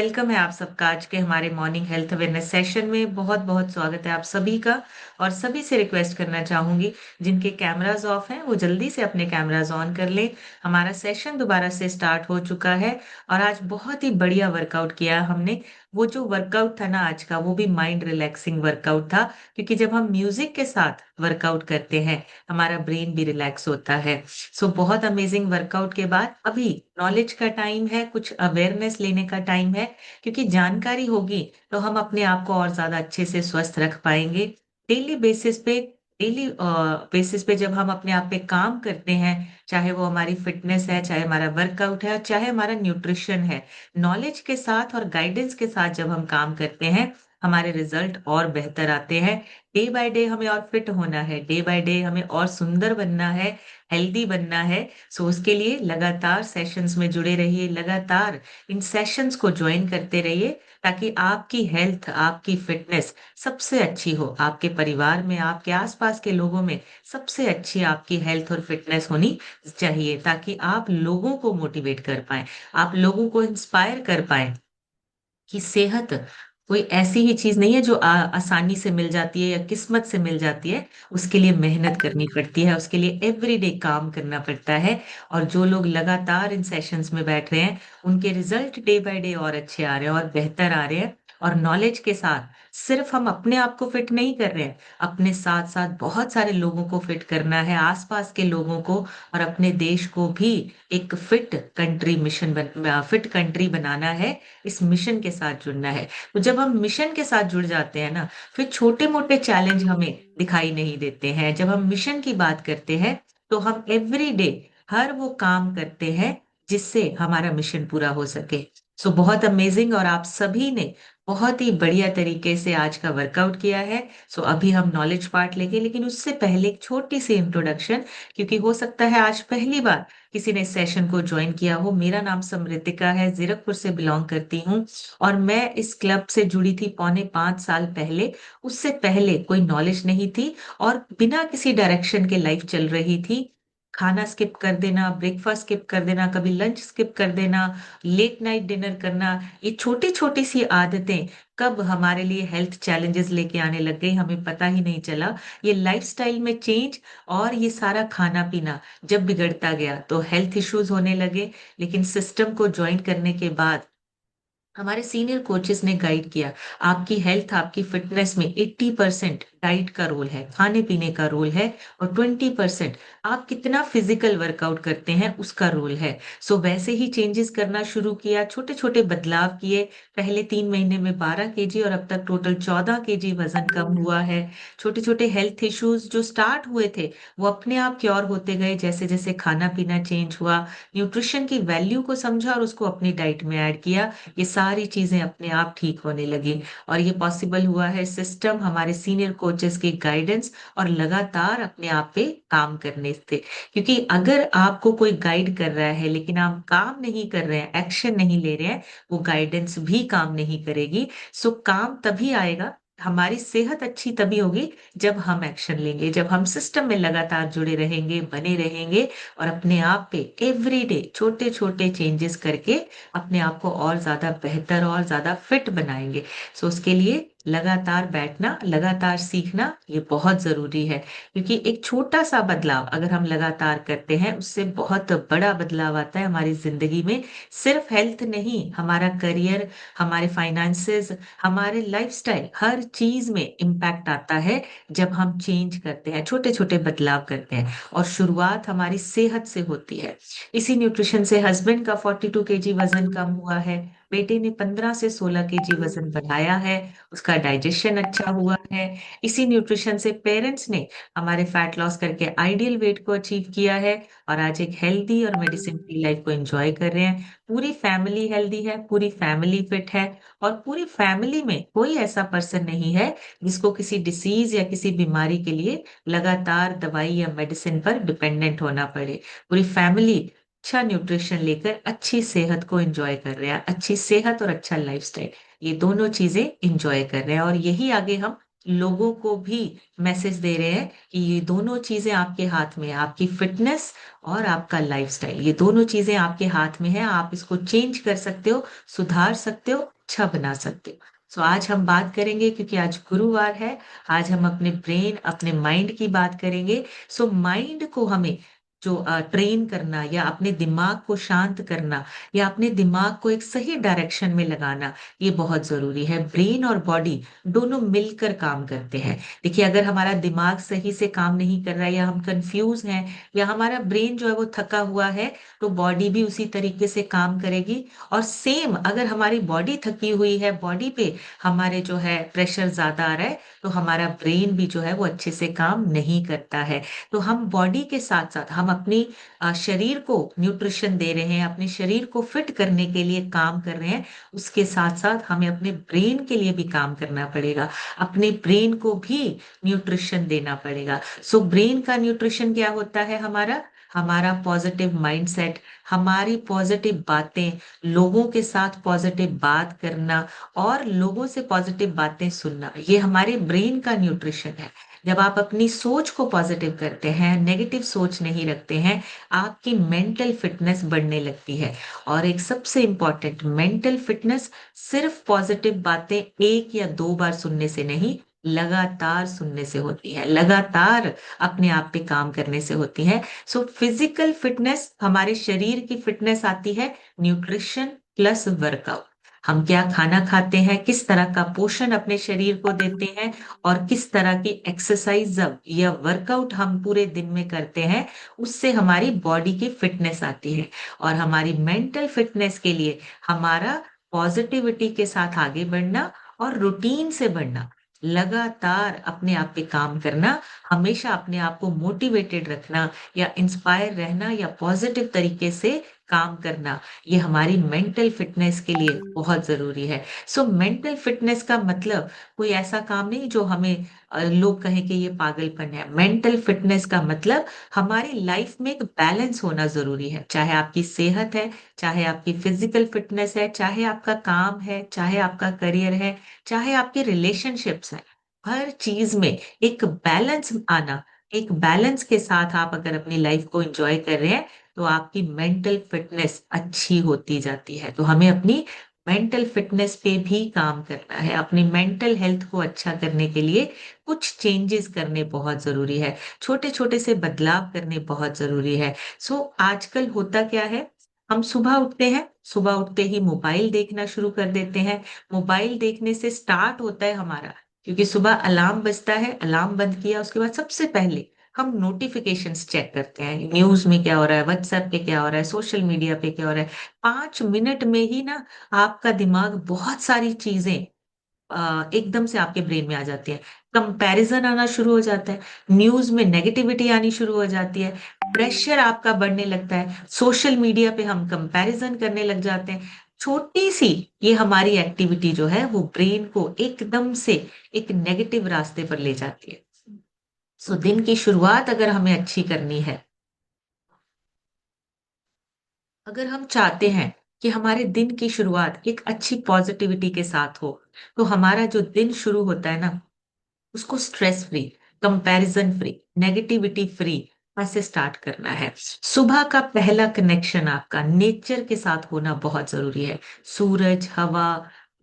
Welcome है आप सबका आज के हमारे मॉर्निंग हेल्थ अवेयरनेस सेशन में। बहुत बहुत स्वागत है आप सभी का। और सभी से रिक्वेस्ट करना चाहूंगी, जिनके कैमरास ऑफ हैं वो जल्दी से अपने कैमरास ऑन कर लें। हमारा सेशन दोबारा से स्टार्ट हो चुका है और आज बहुत ही बढ़िया वर्कआउट किया हमने। वो जो वर्कआउट था ना आज का, वो भी माइंड रिलैक्सिंग वर्कआउट था, क्योंकि जब हम म्यूजिक के साथ वर्कआउट करते हैं हमारा ब्रेन भी रिलैक्स होता है। सो बहुत अमेजिंग वर्कआउट के बाद अभी नॉलेज का टाइम है, कुछ अवेयरनेस लेने का टाइम है, क्योंकि जानकारी होगी तो हम अपने आप को और ज्यादा अच्छे से स्वस्थ रख पाएंगे। डेली बेसिस पे डेली बेसिस पे जब हम अपने आप पे काम करते हैं, चाहे वो हमारी फिटनेस है, चाहे हमारा वर्कआउट है, चाहे हमारा न्यूट्रिशन है, नॉलेज के साथ और गाइडेंस के साथ जब हम काम करते हैं हमारे रिजल्ट और बेहतर आते हैं। डे बाय डे हमें और फिट होना है, डे बाय डे हमें और सुंदर बनना है, हेल्दी बनना है। सो उसके लिए लगातार सेशंस में जुड़े रहिए, लगातार इन सेशंस को ज्वाइन करते रहिए, ताकि आपकी हेल्थ, आपकी फिटनेस सबसे अच्छी हो। आपके परिवार में, आपके आसपास के लोगों में सबसे अच्छी आपकी हेल्थ और फिटनेस होनी चाहिए, ताकि आप लोगों को मोटिवेट कर पाए, आप लोगों को इंस्पायर कर पाए कि सेहत कोई ऐसी ही चीज नहीं है जो आसानी से मिल जाती है या किस्मत से मिल जाती है। उसके लिए मेहनत करनी पड़ती है, उसके लिए एवरीडे काम करना पड़ता है। और जो लोग लगातार इन सेशंस में बैठ रहे हैं उनके रिजल्ट डे बाय डे और अच्छे आ रहे हैं और बेहतर आ रहे हैं। और नॉलेज के साथ सिर्फ हम अपने आप को फिट नहीं कर रहे हैं, अपने साथ साथ बहुत सारे लोगों को फिट करना है, आसपास के लोगों को और अपने देश को भी एक फिट कंट्री बनाना है। इस मिशन के साथ जुड़ना है। तो जब हम मिशन के साथ जुड़ जाते हैं ना, फिर छोटे मोटे चैलेंज हमें दिखाई नहीं देते हैं। जब हम मिशन की बात करते हैं तो हम एवरी डे हर वो काम करते हैं जिससे हमारा मिशन पूरा हो सके। सो बहुत अमेजिंग, और आप सभी ने बहुत ही बढ़िया तरीके से आज का वर्कआउट किया है। सो अभी हम नॉलेज पार्ट लेंगे, लेकिन उससे पहले एक छोटी सी इंट्रोडक्शन, क्योंकि हो सकता है आज पहली बार किसी ने इस सेशन को ज्वाइन किया हो। मेरा नाम समृतिका है, जीरकपुर से बिलोंग करती हूँ और मैं इस क्लब से जुड़ी थी 4.5 साल पहले। उससे पहले कोई नॉलेज नहीं थी और बिना किसी डायरेक्शन के लाइफ चल रही थी। खाना स्किप कर देना, ब्रेकफास्ट स्किप कर देना, कभी लंच स्किप कर देना, लेट नाइट डिनर करना, ये छोटी छोटी सी आदतें कब हमारे लिए हेल्थ चैलेंजेस लेके आने लग गई हमें पता ही नहीं चला। ये लाइफस्टाइल में चेंज और ये सारा खाना पीना जब बिगड़ता गया तो हेल्थ इश्यूज होने लगे। लेकिन सिस्टम को ज्वाइन करने के बाद हमारे सीनियर कोचेस ने गाइड किया, आपकी हेल्थ, आपकी फिटनेस में 80% डाइट का रोल है, खाने पीने का रोल है, और 20% आप कितना फिजिकल वर्कआउट करते हैं उसका रोल है। सो वैसे ही चेंजेस करना शुरू किया, छोटे छोटे बदलाव किए। पहले 3 महीने में 12 kg और अब तक टोटल 14 kg वजन कम हुआ है। छोटे छोटे हेल्थ इश्यूज जो स्टार्ट हुए थे वो अपने आप क्योर होते गए, जैसे जैसे खाना पीना चेंज हुआ, न्यूट्रिशन की वैल्यू को समझा और उसको अपनी डाइट में ऐड किया, ये सारी चीजें अपने आप ठीक होने लगी। और ये पॉसिबल हुआ है सिस्टम, हमारे सीनियर कोचेस की गाइडेंस और लगातार अपने आप पे काम करने से। क्योंकि अगर आपको कोई गाइड कर रहा है लेकिन आप काम नहीं कर रहे हैं, एक्शन नहीं ले रहे हैं, वो गाइडेंस भी काम नहीं करेगी। सो काम तभी आएगा, हमारी सेहत अच्छी तभी होगी जब हम एक्शन लेंगे, जब हम सिस्टम में लगातार जुड़े रहेंगे, बने रहेंगे और अपने आप पे एवरीडे छोटे छोटे चेंजेस करके अपने आप को और ज्यादा बेहतर और ज्यादा फिट बनाएंगे। सो उसके लिए लगातार बैठना, लगातार सीखना ये बहुत जरूरी है, क्योंकि एक छोटा सा बदलाव अगर हम लगातार करते हैं उससे बहुत बड़ा बदलाव आता है हमारी जिंदगी में। सिर्फ हेल्थ नहीं, हमारा करियर, हमारे फाइनेंसेस, हमारे लाइफस्टाइल, हर चीज में इम्पैक्ट आता है जब हम चेंज करते हैं, छोटे छोटे बदलाव करते हैं। और शुरुआत हमारी सेहत से होती है। इसी न्यूट्रिशन से हस्बैंड का 42 kg वजन कम हुआ है, बेटे ने 15 से 16 kg वजन बढ़ाया है, उसका डाइजेशन अच्छा हुआ है। इसी न्यूट्रिशन से पेरेंट्स ने हमारे फैट लॉस करके आइडियल वेट को अचीव किया है और आज एक हेल्दी और मेडिसिन फ्री लाइफ को एंजॉय कर रहे हैं। पूरी फैमिली हेल्दी है, पूरी फैमिली फिट है, और पूरी फैमिली में कोई ऐसा पर्सन नहीं है जिसको किसी डिसीज या किसी बीमारी के लिए लगातार दवाई या मेडिसिन पर डिपेंडेंट होना पड़े। पूरी फैमिली अच्छा न्यूट्रिशन लेकर अच्छी सेहत को एंजॉय कर रहे हैं, अच्छी सेहत और अच्छा लाइफस्टाइल, ये दोनों चीजें एंजॉय कर रहे हैं। और यही आगे हम लोगों को भी मैसेज दे रहे हैं कि ये दोनों चीजें आपके हाथ में है, आपकी फिटनेस और आपका लाइफस्टाइल, ये दोनों चीजें आपके हाथ में है, आप इसको चेंज कर सकते हो, सुधार सकते हो, अच्छा बना सकते हो। सो आज हम बात करेंगे, क्योंकि आज गुरुवार है, आज हम अपने ब्रेन, अपने माइंड की बात करेंगे। सो माइंड को हमें जो ट्रेन करना, या अपने दिमाग को शांत करना, या अपने दिमाग को एक सही डायरेक्शन में लगाना, ये बहुत जरूरी है। ब्रेन और बॉडी दोनों मिलकर काम करते हैं। देखिए, अगर हमारा दिमाग सही से काम नहीं कर रहा है, या हम कंफ्यूज हैं, या हमारा ब्रेन जो है वो थका हुआ है, तो बॉडी भी उसी तरीके से काम करेगी। और सेम, अगर हमारी बॉडी थकी हुई है, बॉडी पे हमारे जो है प्रेशर ज्यादा आ रहा है, तो हमारा ब्रेन भी जो है वो अच्छे से काम नहीं करता है। तो हम बॉडी के साथ साथ हम अपनी शरीर को न्यूट्रिशन दे रहे हैं, अपने शरीर को फिट करने के लिए काम कर रहे हैं, उसके साथ साथ हमें अपने ब्रेन के लिए भी काम करना पड़ेगा, अपने ब्रेन को भी न्यूट्रिशन देना पड़ेगा। सो ब्रेन का न्यूट्रिशन क्या होता है? हमारा हमारा पॉजिटिव माइंडसेट, हमारी पॉजिटिव बातें, लोगों के साथ पॉजिटिव बात करना, और लोगों से पॉजिटिव बातें सुनना, ये हमारे ब्रेन का न्यूट्रिशन है। जब आप अपनी सोच को पॉजिटिव करते हैं, नेगेटिव सोच नहीं रखते हैं, आपकी मेंटल फिटनेस बढ़ने लगती है। और एक सबसे इंपॉर्टेंट, मेंटल फिटनेस सिर्फ पॉजिटिव बातें एक या दो बार सुनने से नहीं, लगातार सुनने से होती है, लगातार अपने आप पे काम करने से होती है। सो फिजिकल फिटनेस, हमारे शरीर की फिटनेस आती है न्यूट्रिशन प्लस वर्कआउट। हम क्या खाना खाते हैं, किस तरह का पोषण अपने शरीर को देते हैं, और किस तरह की एक्सरसाइज या वर्कआउट हम पूरे दिन में करते हैं, उससे हमारी बॉडी की फिटनेस आती है। और हमारी मेंटल फिटनेस के लिए हमारा पॉजिटिविटी के साथ आगे बढ़ना, और रूटीन से बढ़ना, लगातार अपने आप पे काम करना, हमेशा अपने आप को मोटिवेटेड रखना, या इंस्पायर रहना, या पॉजिटिव तरीके से काम करना, ये हमारी मेंटल फिटनेस के लिए बहुत जरूरी है। सो मेंटल फिटनेस का मतलब कोई ऐसा काम नहीं जो हमें लोग कहें कि ये पागलपन है। मेंटल फिटनेस का मतलब हमारी लाइफ में एक बैलेंस होना जरूरी है, चाहे आपकी सेहत है, चाहे आपकी फिजिकल फिटनेस है, चाहे आपका काम है, चाहे आपका करियर है, चाहे आपके रिलेशनशिप्स हैं। हर चीज में एक बैलेंस आना, एक बैलेंस के साथ आप अगर अपनी लाइफ को एंजॉय कर रहे हैं, तो आपकी मेंटल फिटनेस अच्छी होती जाती है। तो हमें अपनी मेंटल फिटनेस पे भी काम करना है, अपनी मेंटल हेल्थ को अच्छा करने के लिए कुछ चेंजेस करने बहुत जरूरी है, छोटे छोटे से बदलाव करने बहुत जरूरी है। सो आजकल होता क्या है, हम सुबह उठते हैं, सुबह उठते ही मोबाइल देखना शुरू कर देते हैं। मोबाइल देखने से स्टार्ट होता है हमारा, क्योंकि सुबह अलार्म बजता है, अलार्म बंद किया, उसके बाद सबसे पहले हम नोटिफिकेशंस चेक करते हैं, न्यूज में क्या हो रहा है, व्हाट्सएप पे क्या हो रहा है, सोशल मीडिया पे क्या हो रहा है। 5 मिनट में ही ना आपका दिमाग बहुत सारी चीजें एकदम से आपके ब्रेन में आ जाती है। कंपैरिजन आना शुरू हो जाता है, न्यूज में नेगेटिविटी आनी शुरू हो जाती है, प्रेशर आपका बढ़ने लगता है, सोशल मीडिया पे हम कंपैरिजन करने लग जाते हैं। छोटी सी ये हमारी एक्टिविटी जो है वो ब्रेन को एकदम से एक नेगेटिव रास्ते पर ले जाती है। सो दिन की शुरुआत अगर हमें अच्छी करनी है, अगर हम चाहते हैं कि हमारे दिन की शुरुआत एक अच्छी पॉजिटिविटी के साथ हो, तो हमारा जो दिन शुरू होता है ना, उसको stress free, comparison free, negativity free ऐसे स्टार्ट करना है। सुबह का पहला कनेक्शन आपका नेचर के साथ होना बहुत जरूरी है। सूरज, हवा,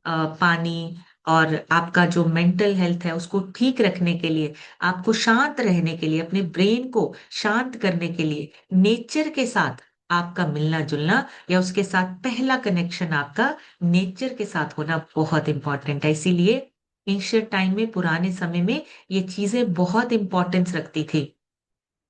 पानी, और आपका जो मेंटल हेल्थ है उसको ठीक रखने के लिए, आपको शांत रहने के लिए, अपने ब्रेन को शांत करने के लिए, नेचर के साथ आपका मिलना जुलना, या उसके साथ पहला कनेक्शन आपका नेचर के साथ होना बहुत इंपॉर्टेंट है। इसीलिए एंशियंट टाइम में, पुराने समय में, ये चीजें बहुत इंपॉर्टेंस रखती थी।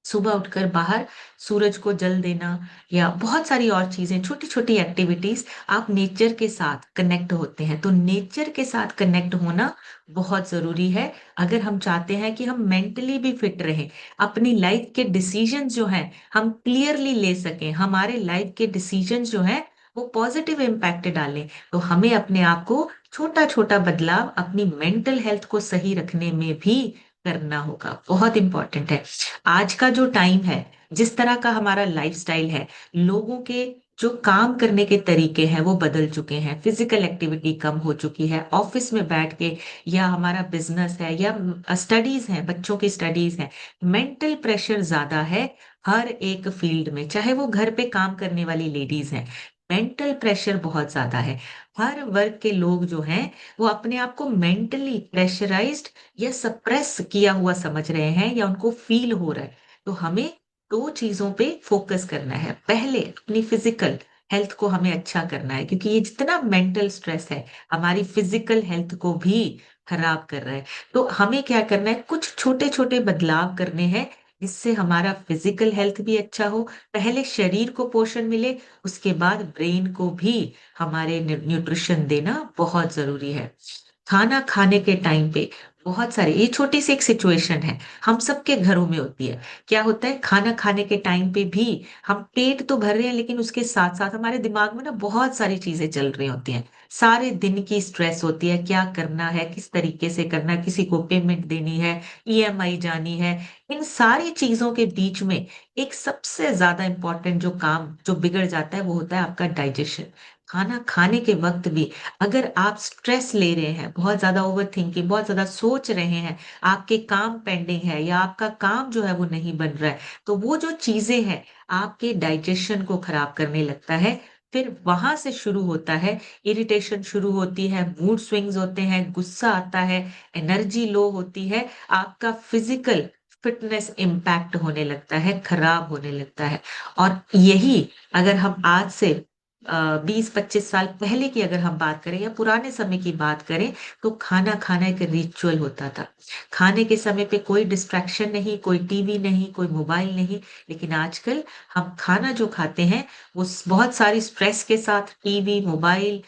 सुबह उठकर बाहर सूरज को जल देना, या बहुत सारी और चीजें, छोटी छोटी एक्टिविटीज, आप नेचर के साथ कनेक्ट होते हैं। तो नेचर के साथ कनेक्ट होना बहुत जरूरी है, अगर हम चाहते हैं कि हम मेंटली भी फिट रहें, अपनी लाइफ के डिसीजंस जो हैं हम क्लियरली ले सकें, हमारे लाइफ के डिसीजंस जो हैं वो पॉजिटिव इम्पैक्ट डालें। तो हमें अपने आप को छोटा छोटा बदलाव अपनी मेंटल हेल्थ को सही रखने में भी करना होगा, बहुत इंपॉर्टेंट है। आज का जो टाइम है, जिस तरह का हमारा लाइफस्टाइल है, लोगों के जो काम करने के तरीके हैं वो बदल चुके हैं, फिजिकल एक्टिविटी कम हो चुकी है, ऑफिस में बैठ के या हमारा बिजनेस है या स्टडीज है, बच्चों की स्टडीज है, मेंटल प्रेशर ज्यादा है हर एक फील्ड में, चाहे वो घर पे काम करने वाली लेडीज हैं, मेंटल प्रेशर बहुत ज्यादा है। हर वर्ग के लोग जो हैं वो अपने आप को मेंटली प्रेशराइज्ड या सप्रेस किया हुआ समझ रहे हैं या उनको फील हो रहा है। तो हमें दो चीजों पे फोकस करना है। पहले अपनी फिजिकल हेल्थ को हमें अच्छा करना है, क्योंकि ये जितना मेंटल स्ट्रेस है हमारी फिजिकल हेल्थ को भी खराब कर रहा है। तो हमें क्या करना है, कुछ छोटे छोटे बदलाव करने हैं जिससे हमारा फिजिकल हेल्थ भी अच्छा हो। पहले शरीर को पोषण मिले, उसके बाद ब्रेन को भी हमारे न्यूट्रिशन देना बहुत जरूरी है। खाना खाने के टाइम पे बहुत सारे, ये छोटी सी एक सिचुएशन है, हम सबके घरों में होती है। क्या होता है, खाना खाने के टाइम पे भी हम पेट तो भर रहे हैं लेकिन उसके साथ साथ हमारे दिमाग में ना बहुत सारी चीजें चल रही होती हैं। सारे दिन की स्ट्रेस होती है, क्या करना है, किस तरीके से करना है, किसी को पेमेंट देनी है, ईएमआई जानी है। इन सारी चीजों के बीच में एक सबसे ज्यादा इंपॉर्टेंट जो काम जो बिगड़ जाता है वो होता है आपका डाइजेशन। खाना खाने के वक्त भी अगर आप स्ट्रेस ले रहे हैं, बहुत ज्यादा ओवर थिंकिंग, बहुत ज्यादा सोच रहे हैं, आपके काम पेंडिंग है या आपका काम जो है वो नहीं बन रहा है, तो वो जो चीजें हैं आपके डाइजेशन को खराब करने लगता है। फिर वहां से शुरू होता है, इरिटेशन शुरू होती है, मूड स्विंग्स होते हैं, गुस्सा आता है, एनर्जी लो होती है, आपका फिजिकल फिटनेस इम्पैक्ट होने लगता है, खराब होने लगता है। और यही अगर हम आज से 20-25 साल पहले की अगर हम बात करें या पुराने समय की बात करें, तो खाना खाना एक रिचुअल होता था। खाने के समय पे कोई डिस्ट्रैक्शन नहीं, कोई टीवी नहीं, कोई मोबाइल नहीं। लेकिन आजकल हम खाना जो खाते हैं वो बहुत सारी स्ट्रेस के साथ टीवी, मोबाइल,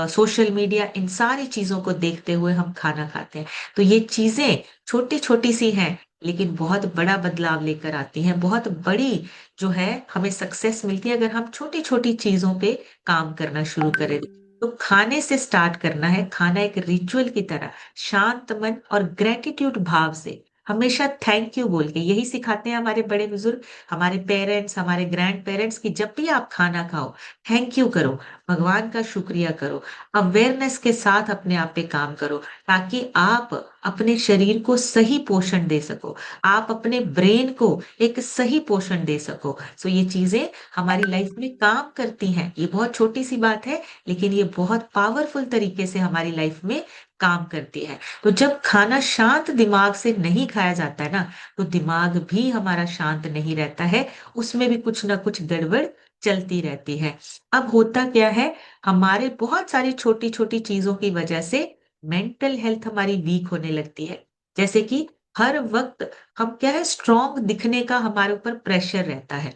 सोशल मीडिया, इन सारी चीजों को देखते हुए हम खाना खाते हैं। तो ये चीजें छोटी छोटी सी हैं लेकिन बहुत बड़ा बदलाव लेकर आती हैं, बहुत बड़ी जो है हमें सक्सेस मिलती है अगर हम छोटी छोटी चीजों पे काम करना शुरू करें। तो खाने से स्टार्ट करना है, खाना एक रिचुअल की तरह, शांत मन और ग्रेटिट्यूड भाव से, हमेशा थैंक यू बोल के, यही सिखाते हैं हमारे बड़े बुजुर्ग, हमारे पेरेंट्स, हमारे ग्रैंड पेरेंट्स, की जब भी आप खाना खाओ थैंक यू करो, भगवान का शुक्रिया करो, अवेयरनेस के साथ अपने आप पे काम करो, ताकि आप अपने शरीर को सही पोषण दे सको, आप अपने ब्रेन को एक सही पोषण दे सको। सो ये चीजें हमारी लाइफ में काम करती हैं। ये बहुत छोटी सी बात है लेकिन ये बहुत पावरफुल तरीके से हमारी लाइफ में काम करती है। तो जब खाना शांत दिमाग से नहीं खाया जाता है ना, तो दिमाग भी हमारा शांत नहीं रहता है, उसमें भी कुछ ना कुछ गड़बड़ चलती रहती है। अब होता क्या है, हमारे बहुत सारी छोटी छोटी चीजों की वजह से मेंटल हेल्थ हमारी वीक होने लगती है। जैसे कि हर वक्त हम क्या है, स्ट्रांग दिखने का हमारे ऊपर प्रेशर रहता है,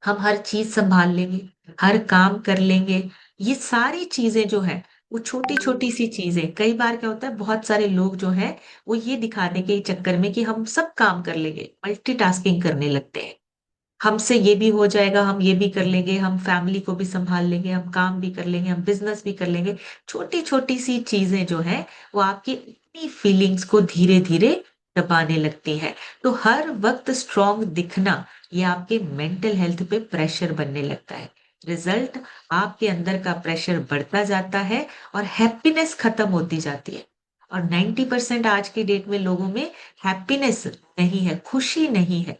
हम हर चीज संभाल लेंगे, हर काम कर लेंगे। ये सारी चीजें जो है वो छोटी छोटी सी चीजें, कई बार क्या होता है, बहुत सारे लोग जो है वो ये दिखाने के चक्कर में कि हम सब काम कर लेंगे, मल्टीटास्किंग करने लगते हैं, हमसे ये भी हो जाएगा, हम ये भी कर लेंगे, हम फैमिली को भी संभाल लेंगे, हम काम भी कर लेंगे, हम बिजनेस भी कर लेंगे। छोटी छोटी सी चीजें जो है वो आपकी इतनी फीलिंग्स को धीरे धीरे दबाने लगती है। तो हर वक्त स्ट्रांग दिखना ये आपके मेंटल हेल्थ पे प्रेशर बनने लगता है। रिजल्ट, आपके अंदर का प्रेशर बढ़ता जाता है और हैप्पीनेस खत्म होती जाती है। और 90% आज की डेट में लोगों में हैप्पीनेस नहीं है, खुशी नहीं है।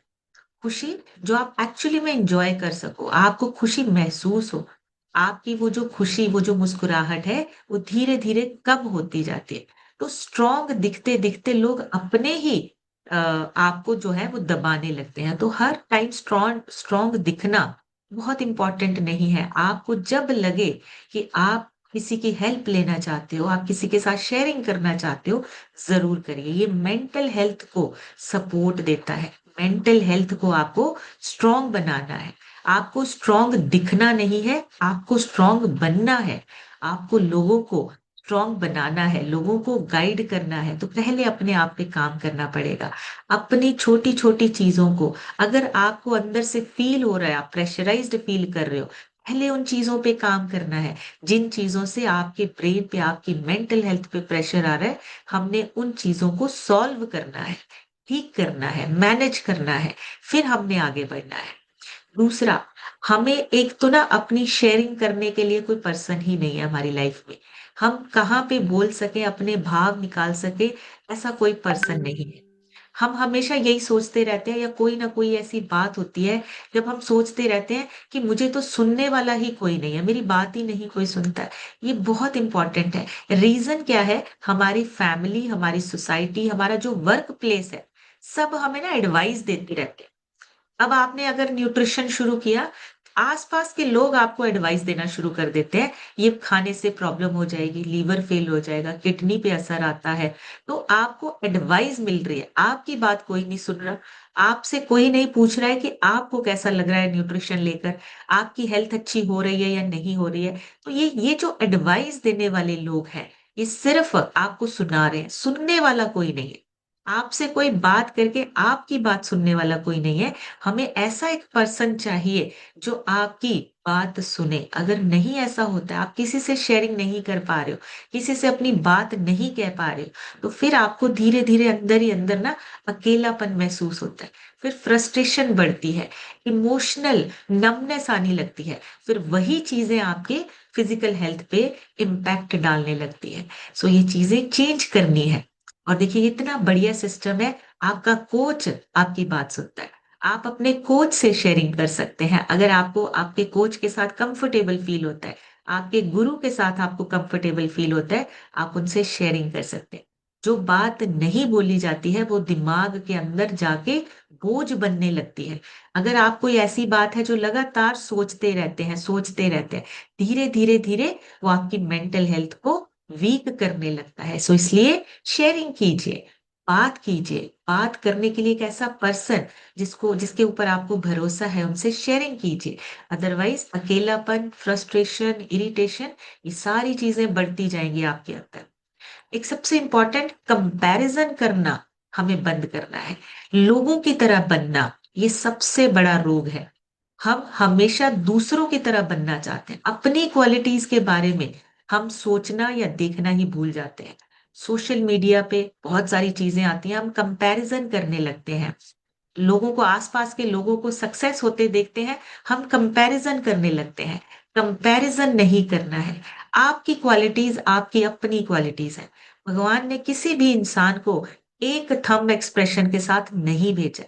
खुशी जो आप एक्चुअली में एंजॉय कर सको, आपको खुशी महसूस हो, आपकी वो जो खुशी, वो जो मुस्कुराहट है वो धीरे धीरे कम होती जाती है। तो स्ट्रांग दिखते दिखते लोग अपने ही आपको जो है वो दबाने लगते हैं। तो हर टाइम स्ट्रांग स्ट्रांग दिखना बहुत इंपॉर्टेंट नहीं है। आपको जब लगे कि आप किसी की हेल्प लेना चाहते हो, आप किसी के साथ शेयरिंग करना चाहते हो, जरूर करिए। ये मेंटल हेल्थ को सपोर्ट देता है, मेंटल हेल्थ को आपको स्ट्रांग बनाना है। आपको स्ट्रांग दिखना नहीं है, आपको स्ट्रांग बनना है। आपको लोगों को स्ट्रांग बनाना है, लोगों को गाइड करना है, तो पहले अपने आप पे काम करना पड़ेगा। अपनी छोटी छोटी चीजों को, अगर आपको अंदर से फील हो रहा है, आप प्रेशराइज्ड फील कर रहे हो, पहले उन चीजों पे काम करना है जिन चीजों से आपके ब्रेन पे, आपकी मेंटल हेल्थ पे प्रेशर आ रहा है। हमने उन चीजों को सॉल्व करना है, ठीक करना है, मैनेज करना है, फिर हमने आगे बढ़ना है। दूसरा, हमें एक तो ना अपनी शेयरिंग करने के लिए कोई पर्सन ही नहीं है हमारी लाइफ में। हम कहाँ पे बोल सके, अपने भाव निकाल सके, ऐसा कोई पर्सन नहीं है। हम हमेशा यही सोचते रहते हैं, या कोई ना कोई ऐसी बात होती है जब हम सोचते रहते हैं कि मुझे तो सुनने वाला ही कोई नहीं है, मेरी बात ही नहीं कोई सुनता है। ये बहुत इंपॉर्टेंट है। रीजन क्या है? हमारी फैमिली, हमारी सोसाइटी, हमारा जो वर्क प्लेस है, सब हमें ना एडवाइस देते रहते हैं। अब आपने अगर न्यूट्रिशन शुरू किया, आसपास के लोग आपको एडवाइस देना शुरू कर देते हैं, ये खाने से प्रॉब्लम हो जाएगी, लीवर फेल हो जाएगा, किडनी पे असर आता है। तो आपको एडवाइस मिल रही है, आपकी बात कोई नहीं सुन रहा। आपसे कोई नहीं पूछ रहा है कि आपको कैसा लग रहा है न्यूट्रिशन लेकर, आपकी हेल्थ अच्छी हो रही है या नहीं हो रही है। तो ये जो एडवाइस देने वाले लोग हैं, ये सिर्फ आपको सुना रहे हैं, सुनने वाला कोई नहीं है। आपसे कोई बात करके आपकी बात सुनने वाला कोई नहीं है। हमें ऐसा एक पर्सन चाहिए जो आपकी बात सुने। अगर नहीं ऐसा होता है, आप किसी से शेयरिंग नहीं कर पा रहे हो, किसी से अपनी बात नहीं कह पा रहे हो, तो फिर आपको धीरे धीरे अंदर ही अंदर ना अकेलापन महसूस होता है। फिर फ्रस्ट्रेशन बढ़ती है, इमोशनल नमनेस आने लगती है। फिर वही चीजें आपके फिजिकल हेल्थ पे इम्पैक्ट डालने लगती है। सो ये चीजें चेंज करनी है। और देखिए, इतना बढ़िया सिस्टम है। आपका कोच आपकी बात सुनता है। आप अपने कोच से शेयरिंग कर सकते हैं। अगर आपको आपके कोच के साथ कंफर्टेबल फील होता है, आपके गुरु के साथ आपको कंफर्टेबल फील होता है, आप उनसे शेयरिंग कर सकते हैं। जो बात नहीं बोली जाती है, वो दिमाग के अंदर जाके बोझ बनने लगती है। अगर आप कोई ऐसी बात है जो लगातार सोचते रहते हैं, धीरे धीरे धीरे वो आपकी मेंटल हेल्थ को वीक करने लगता है। सो इसलिए शेयरिंग कीजिए, बात कीजिए। बात करने के लिए एक ऐसा पर्सन जिसके ऊपर आपको भरोसा है, उनसे शेयरिंग कीजिए। अदरवाइज अकेलापन, फ्रस्ट्रेशन, इरिटेशन, ये सारी चीजें बढ़ती जाएंगी आपके अंदर। एक सबसे इंपॉर्टेंट, कंपैरिजन करना हमें बंद करना है। लोगों की तरह बनना, ये सबसे बड़ा रोग है। हम हमेशा दूसरों की तरह बनना चाहते हैं, अपनी क्वालिटीज के बारे में हम सोचना या देखना ही भूल जाते हैं। सोशल मीडिया पे बहुत सारी चीजें आती हैं, हम कंपैरिजन करने लगते हैं। लोगों को, आसपास के लोगों को सक्सेस होते देखते हैं, हम कंपैरिजन करने लगते हैं। कंपैरिजन नहीं करना है। आपकी क्वालिटीज आपकी अपनी क्वालिटीज है। भगवान ने किसी भी इंसान को एक थंब एक्सप्रेशन के साथ नहीं भेजा।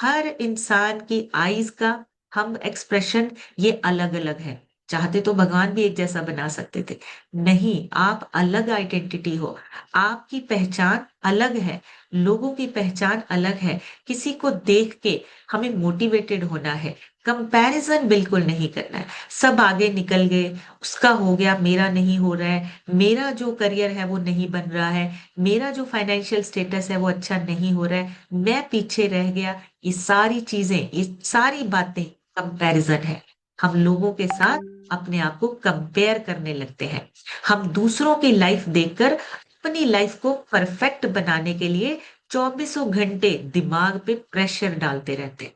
हर इंसान की आईज का हम एक्सप्रेशन ये अलग अलग है। चाहते तो भगवान भी एक जैसा बना सकते थे। नहीं, आप अलग आइडेंटिटी हो। आपकी पहचान अलग है, लोगों की पहचान अलग है। किसी को देख के हमें मोटिवेटेड होना है, कंपैरिजन बिल्कुल नहीं करना है। सब आगे निकल गए, उसका हो गया, मेरा नहीं हो रहा है, मेरा जो करियर है वो नहीं बन रहा है, मेरा जो फाइनेंशियल स्टेटस है वो अच्छा नहीं हो रहा है, मैं पीछे रह गया। ये सारी चीजें, ये सारी बातें कंपैरिजन है। हम लोगों के साथ अपने आप को कंपेयर करने लगते हैं। हम दूसरों की लाइफ देखकर अपनी लाइफ को परफेक्ट बनाने के लिए चौबीसों घंटे दिमाग पे प्रेशर डालते रहते हैं।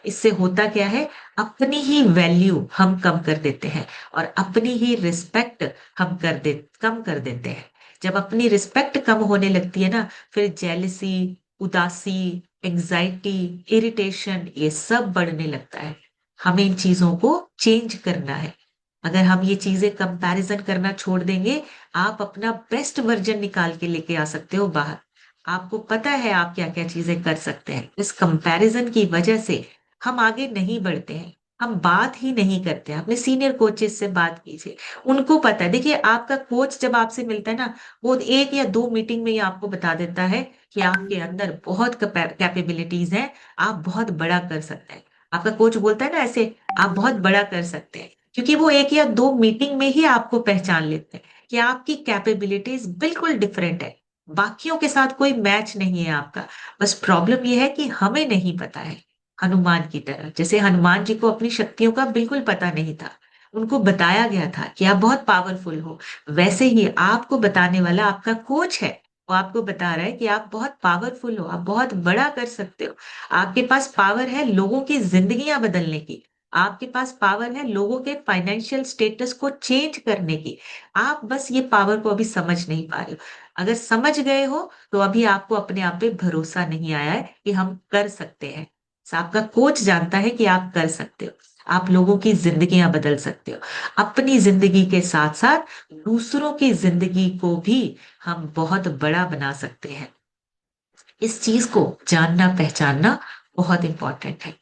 इससे होता क्या है? अपनी ही वैल्यू हम कम कर देते हैं, और अपनी ही रिस्पेक्ट कम कर देते हैं। जब अपनी रिस्पेक्ट कम होने लगती है ना, फिर जेलसी, उदासी, एंजाइटी, इरिटेशन, ये सब बढ़ने लगता है। हमें इन चीजों को चेंज करना है। अगर हम ये चीजें कंपैरिजन करना छोड़ देंगे, आप अपना बेस्ट वर्जन निकाल के लेके आ सकते हो बाहर। आपको पता है आप क्या क्या चीजें कर सकते हैं। इस कंपैरिजन की वजह से हम आगे नहीं बढ़ते हैं, हम बात ही नहीं करते हैं। अपने सीनियर कोचेस से बात कीजिए, उनको पता है। देखिए, आपका कोच जब आपसे मिलता है ना, वो एक या दो मीटिंग में ही आपको बता देता है कि आपके अंदर बहुत कैपेबिलिटीज हैं, आप बहुत बड़ा कर सकते हैं। आपका कोच बोलता है ना ऐसे, आप बहुत बड़ा कर सकते हैं, क्योंकि वो एक या दो मीटिंग में ही आपको पहचान लेते हैं कि आपकी कैपेबिलिटीज बिल्कुल डिफरेंट है। बाकियों के साथ कोई मैच नहीं है आपका। बस प्रॉब्लम यह है कि हमें नहीं पता है। हनुमान की तरह, जैसे हनुमान जी को अपनी शक्तियों का बिल्कुल पता नहीं था, उनको बताया गया था कि आप बहुत पावरफुल हो। वैसे ही आपको बताने वाला आपका कोच है। वो आपको बता रहा है कि आप बहुत पावरफुल हो, आप बहुत बड़ा कर सकते हो। आपके पास पावर है लोगों की जिंदगियां बदलने की। आपके पास पावर है लोगों के फाइनेंशियल स्टेटस को चेंज करने की। आप बस ये पावर को अभी समझ नहीं पा रहे हो। अगर समझ गए हो, तो अभी आपको अपने आप पे भरोसा नहीं आया है कि हम कर सकते हैं। आपका कोच जानता है कि आप कर सकते हो। आप लोगों की ज़िंदगियाँ बदल सकते हो। अपनी ज़िंदगी के साथ-साथ दूसरों की ज़िंदगी को भी हम बहुत बड़ा बना सकते हैं। इस चीज़ को जानना पहचानना बहुत इम्पोर्टेंट है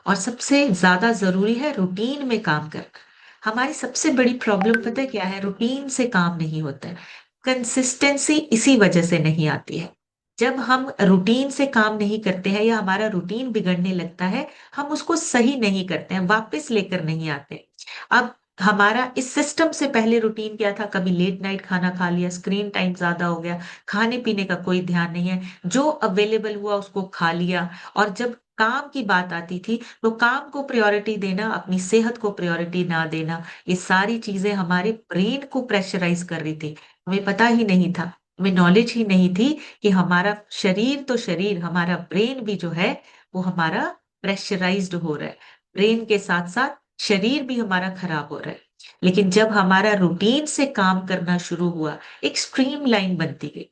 और सबसे ज़्यादा ज़रूरी है रूटीन में काम करना। हमारी सबसे बड़ी प्रॉब्लम पता है क्या है? रूटीन से काम नहीं होता है। कंसिस्टेंसी इसी वजह से नहीं आती है। जब हम रूटीन से काम नहीं करते हैं या हमारा रूटीन बिगड़ने लगता है, हम उसको सही नहीं करते हैं, वापस लेकर नहीं आते। अब हमारा इस सिस्टम से पहले रूटीन क्या था? कभी लेट नाइट खाना खा लिया, स्क्रीन टाइम ज़्यादा हो गया, खाने-पीने का कोई ध्यान नहीं है। जो अवेलेबल हुआ उसको खा लिया और जब काम की बात आती थी, तो काम को प्रायोरिटी देना, अपनी सेहत को प्रायोरिटी ना देना, ये सारी चीज़ें हमारे ब्रेन को प्रेशराइज़ कर रही थी। हमें पता ही नहीं था, हमें नॉलेज ही नहीं थी कि हमारा शरीर तो शरीर, हमारा ब्रेन भी जो है, वो हमारा प्रेशराइज़्ड हो रहा है। ब्रेन के साथ-साथ शरीर भी हमारा खराब हो रहा है। लेकिन जब हमारा रूटीन से काम करना शुरू हुआ, एक स्ट्रीम लाइन बनती गई।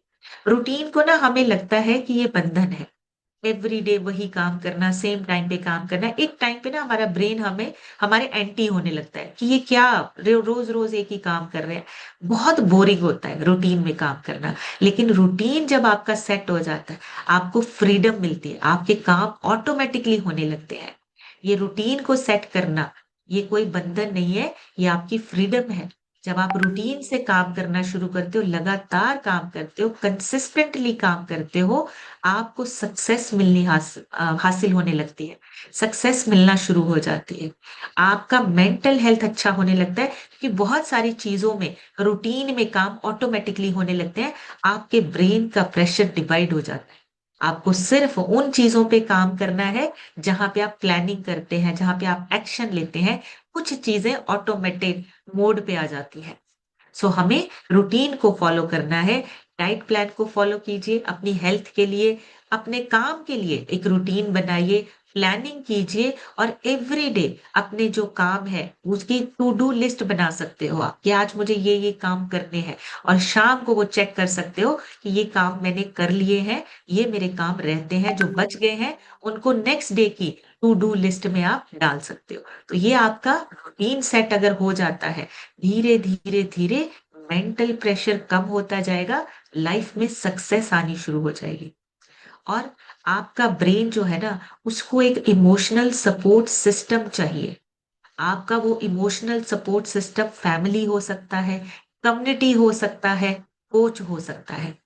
रूटीन को ना हमें लगता है कि ये बंधन है। एवरीडे वही काम करना, सेम टाइम पे काम करना। एक टाइम पे ना हमारा ब्रेन हमें हमारे एंटी होने लगता है कि ये क्या रोज़-रोज़ एक ही काम कर रहे हैं। बहुत बोरिंग होता है रूटीन में काम करना। लेकिन रूटीन जब आपका सेट हो जाता है, आपको फ्रीडम मिलती है, आपके काम ऑटोमैटिकली होने लगते हैं। ये रूटीन को सेट करना, ये कोई बंधन नहीं है, ये आपकी फ्रीडम है। जब आप रूटीन से काम करना शुरू करते हो, लगातार काम करते हो, कंसिस्टेंटली काम करते हो, आपको सक्सेस हासिल होने लगती है। सक्सेस मिलना शुरू हो जाती है। आपका मेंटल हेल्थ अच्छा होने लगता है क्योंकि बहुत सारी चीज़ों में रूटीन में काम ऑटोमैटिकली होने लगते हैं। आपके ब्रेन का प्रेशर डिवाइड हो जाता है। आपको सिर्फ़ उन चीज़ों पे काम करना है जहाँ पे आप प्लानिंग करते हैं, जहाँ पे आप एक्शन लेते हैं। कुछ चीज़ें ऑटोमेटेड मोड पे आ जाती हैं। सो हमें रूटीन को फॉलो करना है, डाइट प्लान को फॉलो कीजिए, अपनी हेल्थ के लिए, अपने काम के लिए एक रूटीन बनाइए, प्लानिंग कीजिए और एवरीडे अपने जो काम है, उसकी टू डू लिस्ट बना सकते हो आप कि आज मुझे ये काम करने हैं और शाम को वो चेक कर सकते हो कि ये काम मैंने कर लिए हैं, ये मेरे काम रहते हैं, जो बच गए हैं, उनको नेक्स्ट डे की टू डू लिस्ट में आप डाल सकते हो। तो ये आपका रूटीन सेट अगर हो जाता है, धीरे-धीरे मेंटल प्रेशर कम होता जाएगा, लाइफ में सक्सेस आनी शुरू हो जाएगी। और आपका ब्रेन जो है ना, उसको एक इमोशनल सपोर्ट सिस्टम चाहिए। आपका वो इमोशनल सपोर्ट सिस्टम फैमिली हो सकता है, कम्युनिटी हो सकता है, कोच हो सकता है।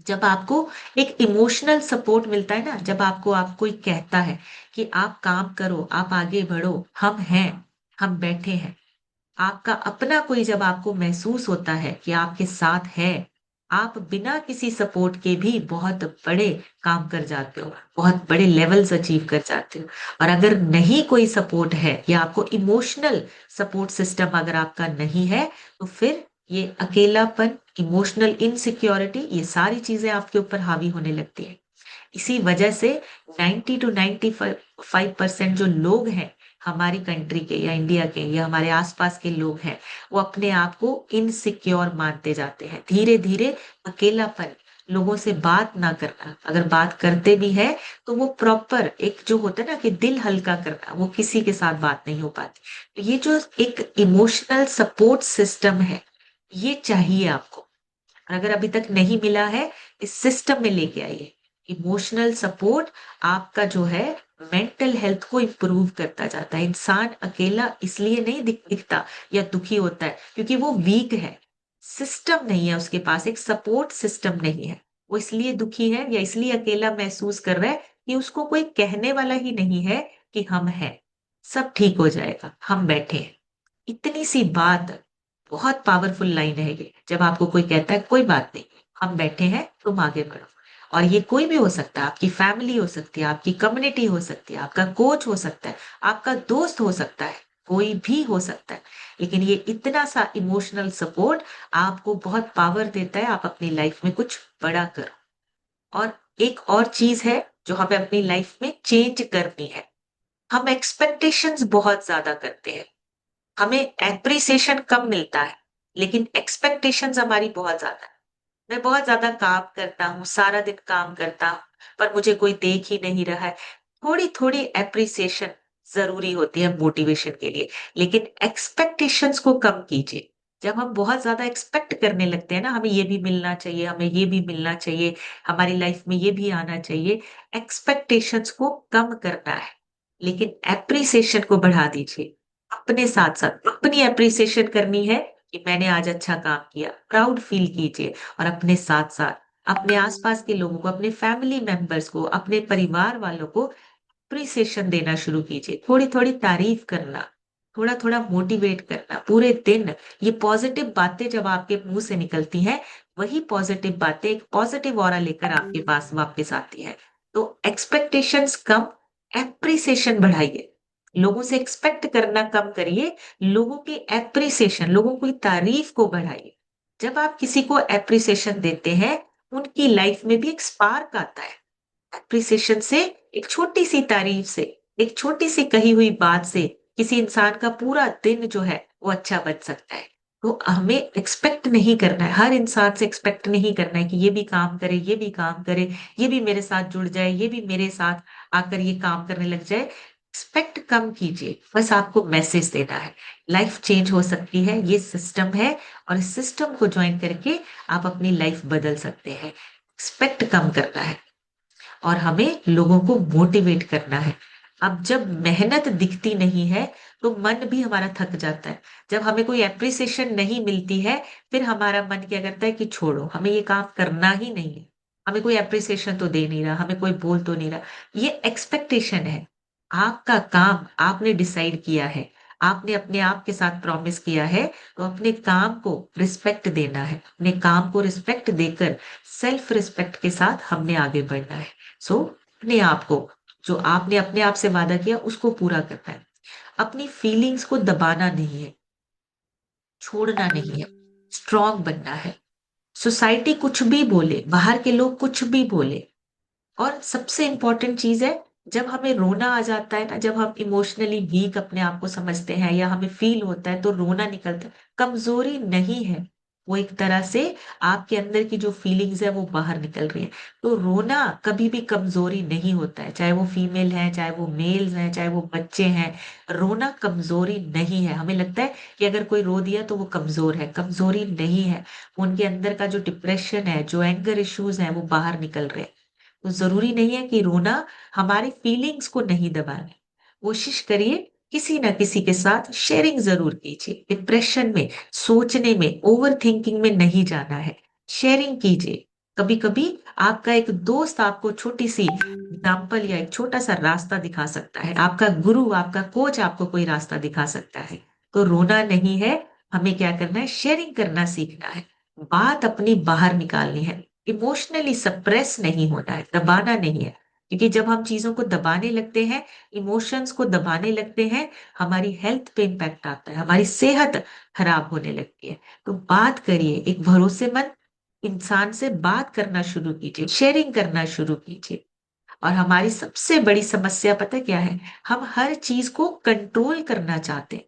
जब आपको एक इमोशनल सपोर्ट मिलता है ना, जब आपको आप कोई कहता है कि आप काम करो, आप आगे बढ़ो, हम हैं, हम बैठे हैं। आपका अपना कोई जब आपको महसूस होता है कि आपके साथ है, आप बिना किसी सपोर्ट के भी बहुत बड़े काम कर जाते हो, बहुत बड़े लेवल्स अचीव कर जाते हो। और अगर नहीं कोई सपोर्ट है या आपको इमोशनल सपोर्ट सिस्टम अगर आपका नहीं है, तो फिर ये अकेलापन, इमोशनल इनसिक्योरिटी ये सारी चीज़ें आपके ऊपर हावी होने लगती हैं। इसी वजह से 90 टू 95% जो लोग हैं, हमारी कंट्री के या इंडिया के या हमारे आस-पास के लोग हैं, वो अपने आप को इनसिक्योर मानते जाते हैं। धीरे-धीरे अकेलापन, लोगों से बात ना करना, अगर बात करते भी हैं, तो वो प्रॉपर एक जो होता है ना कि दिल हल्का करना, वो किसी के साथ बात नहीं हो पाती। तो ये जो एक इमोशनल सपोर्ट सिस्टम है, ये चाहिए आपको। अगर अभी तक नहीं मिला है, इस सिस्टम में लेके आइए। इमोशनल सपोर्ट आपका जो है मेंटल हेल्थ को इम्प्रूव करता जाता है। इंसान अकेला इसलिए नहीं दिखता या दुखी होता है क्योंकि वो वीक है। सिस्टम नहीं है उसके पास, एक सपोर्ट सिस्टम नहीं है। वो इसलिए दुखी है या इसलिए अकेला महसूस कर रहा है कि उसको कोई कहने वाला ही नहीं है कि हम हैं। सब ठीक हो जाएगा, हम बैठे हैं। इतनी सी बात बहुत पावरफुल लाइन है ये। जब आपको कोई कहता है कोई बात नहीं, हम बैठे हैं, तुम आगे बढ़ो। और ये कोई भी हो सकता है, आपकी फैमिली हो सकती है, आपकी कम्युनिटी हो सकती है, आपका कोच हो सकता है, आपका दोस्त हो सकता है, कोई भी हो सकता है। लेकिन ये इतना सा इमोशनल सपोर्ट आपको बहुत पावर देता है, आप अपनी लाइफ में कुछ बड़ा करो। और एक और चीज़ है जो हमें अपनी लाइफ में चेंज करनी है। हम एक्सपेक्टेशंस बहुत ज़्यादा करते हैं। हमें एप्रिसिएशन कम मिलता है, लेकिन एक्सपेक्टेशंस हमारी बहुत ज़्यादा है। मैं बहुत ज़्यादा काम करता हूँ, सारा दिन काम करता हूँ, पर मुझे कोई देख ही नहीं रहा है। थोड़ी-थोड़ी एप्रिसिएशन ज़रूरी होती है मोटिवेशन के लिए। लेकिन एक्सपेक्टेशंस को कम कीजिए। जब हम बहुत ज़्यादा एक्सपेक्ट करने लगते हैं ना, हमें ये भी मिलना चाहिए, हमें ये भी मिलना चाहिए, हमारी लाइफ में ये भी आना चाहिए, एक्सपेक्टेशंस को कम करना है। लेकिन एप्रिसिएशन को बढ़ा दीजिए। अपने साथ-साथ अपनी एप्रिसिएशन करनी है कि मैंने आज अच्छा काम किया, प्राउड फील कीजिए और अपने साथ-साथ अपने आस-पास के लोगों को, अपने फैमिली मेंबर्स को, अपने परिवार वालों को एप्रिसिएशन देना शुरू कीजिए। थोड़ी-थोड़ी तारीफ करना, थोड़ा-थोड़ा मोटिवेट करना, पूरे दिन ये पॉज़िटिव बातें जब आपके मुँह से निकलती हैं, वही पॉज़िटिव बातें एक पॉज़िटिव ऑरा लेकर आपके पास वापस आती हैं। तो एक्सपेक्टेशंस कम, एप्रिसिएशन बढ़ाइए। लोगों से एक्सपेक्ट करना कम करिए, लोगों की एप्रिसिएशन, लोगों की तारीफ को बढ़ाइए। जब आप किसी को एप्रिसिएशन देते हैं, उनकी लाइफ में भी एक स्पार्क आता है। एप्रिसिएशन से, एक छोटी-सी तारीफ से, एक छोटी-सी कही हुई बात से किसी इंसान का पूरा दिन जो है वो अच्छा बन सकता है। तो हमें एक्सपेक्ट नहीं करना है, हर इंसान से एक्सपेक्ट नहीं करना है कि ये भी काम करे, ये भी काम करे, ये भी मेरे साथ जुड़ जाए, ये भी मेरे साथ आकर ये काम करने लग जाए। एक्सपेक्ट कम कीजिए, बस आपको मैसेज देना है। लाइफ चेंज हो सकती है, ये सिस्टम है और इस सिस्टम को जॉइन करके आप अपनी लाइफ बदल सकते हैं। एक्सपेक्ट कम करना है। और हमें लोगों को मोटिवेट करना है। अब जब मेहनत दिखती नहीं है, तो मन भी हमारा थक जाता है। जब हमें कोई एप्रिसिएशन नहीं मिलती है, फिर हमारा मन क्या करता है कि छोड़ो, हमें ये काम करना ही नहीं है। हमें कोई एप्रिसिएशन तो दे नहीं रहा, हमें कोई बोल तो नहीं रहा। ये एक्सपेक्टेशन है। आपका काम आपने डिसाइड किया है। आपने अपने आप के साथ प्रॉमिस किया है, तो अपने काम को रिस्पेक्ट देना है। अपने काम को रिस्पेक्ट देकर सेल्फ रिस्पेक्ट के साथ हमने आगे बढ़ना है। सो अपने आप को, जो आपने अपने आप से वादा किया उसको पूरा करना है। अपनी फीलिंग्स को दबाना नहीं है, छोड़ना नहीं है, स्ट्रॉन्ग बनना है। सोसाइटी कुछ भी बोले, बाहर के लोग कुछ भी बोले, और सबसे इम्पोर्टेंट चीज़ है, जब हमें रोना आ जाता है ना, जब हम इमोशनली वीक अपने आप को समझते हैं या हमें फ़ील होता है तो रोना निकलता है, कमज़ोरी नहीं है। वो एक तरह से आपके अंदर की जो फीलिंग्स है वो बाहर निकल रही है। तो रोना कभी भी कमज़ोरी नहीं होता है, चाहे वो फीमेल है, चाहे वो मेल्स हैं, चाहे वो बच्चे हैं। रोना कमज़ोरी नहीं है। हमें लगता है कि अगर कोई रो दिया तो वो कमज़ोर है, कमज़ोरी नहीं है। उनके अंदर का जो डिप्रेशन है, जो एंगर इश्यूज़ हैं वो बाहर निकल रहे हैं। तो ज़रूरी नहीं है कि रोना हमारी फीलिंग्स को नहीं दबाए। कोशिश करिए किसी न किसी के साथ शेयरिंग ज़रूर कीजिए। डिप्रेशन में, सोचने में, ओवरथिंकिंग में नहीं जाना है। शेयरिंग कीजिए। कभी-कभी आपका एक दोस्त आपको छोटी-सी एग्ज़ाम्पल या एक छोटा-सा रास्ता दिखा सकता है। आपका गुरु, आपका कोच आपको कोई रास्ता दिखा सकता है। तो रोना नहीं है, हमें क्या करना है, शेयरिंग करना सीखना है। बात अपनी बाहर निकालनी है। इमोशनली सप्रेस नहीं होना है, दबाना नहीं है। क्योंकि जब हम चीज़ों को दबाने लगते हैं, इमोशंस को दबाने लगते हैं, हमारी हेल्थ पे इम्पैक्ट आता है, हमारी सेहत खराब होने लगती है। तो बात करिए, एक भरोसेमंद इंसान से बात करना शुरू कीजिए, शेयरिंग करना शुरू कीजिए। और हमारी सबसे बड़ी समस्या पता है क्या है? हम हर चीज़ को कंट्रोल करना चाहते हैं।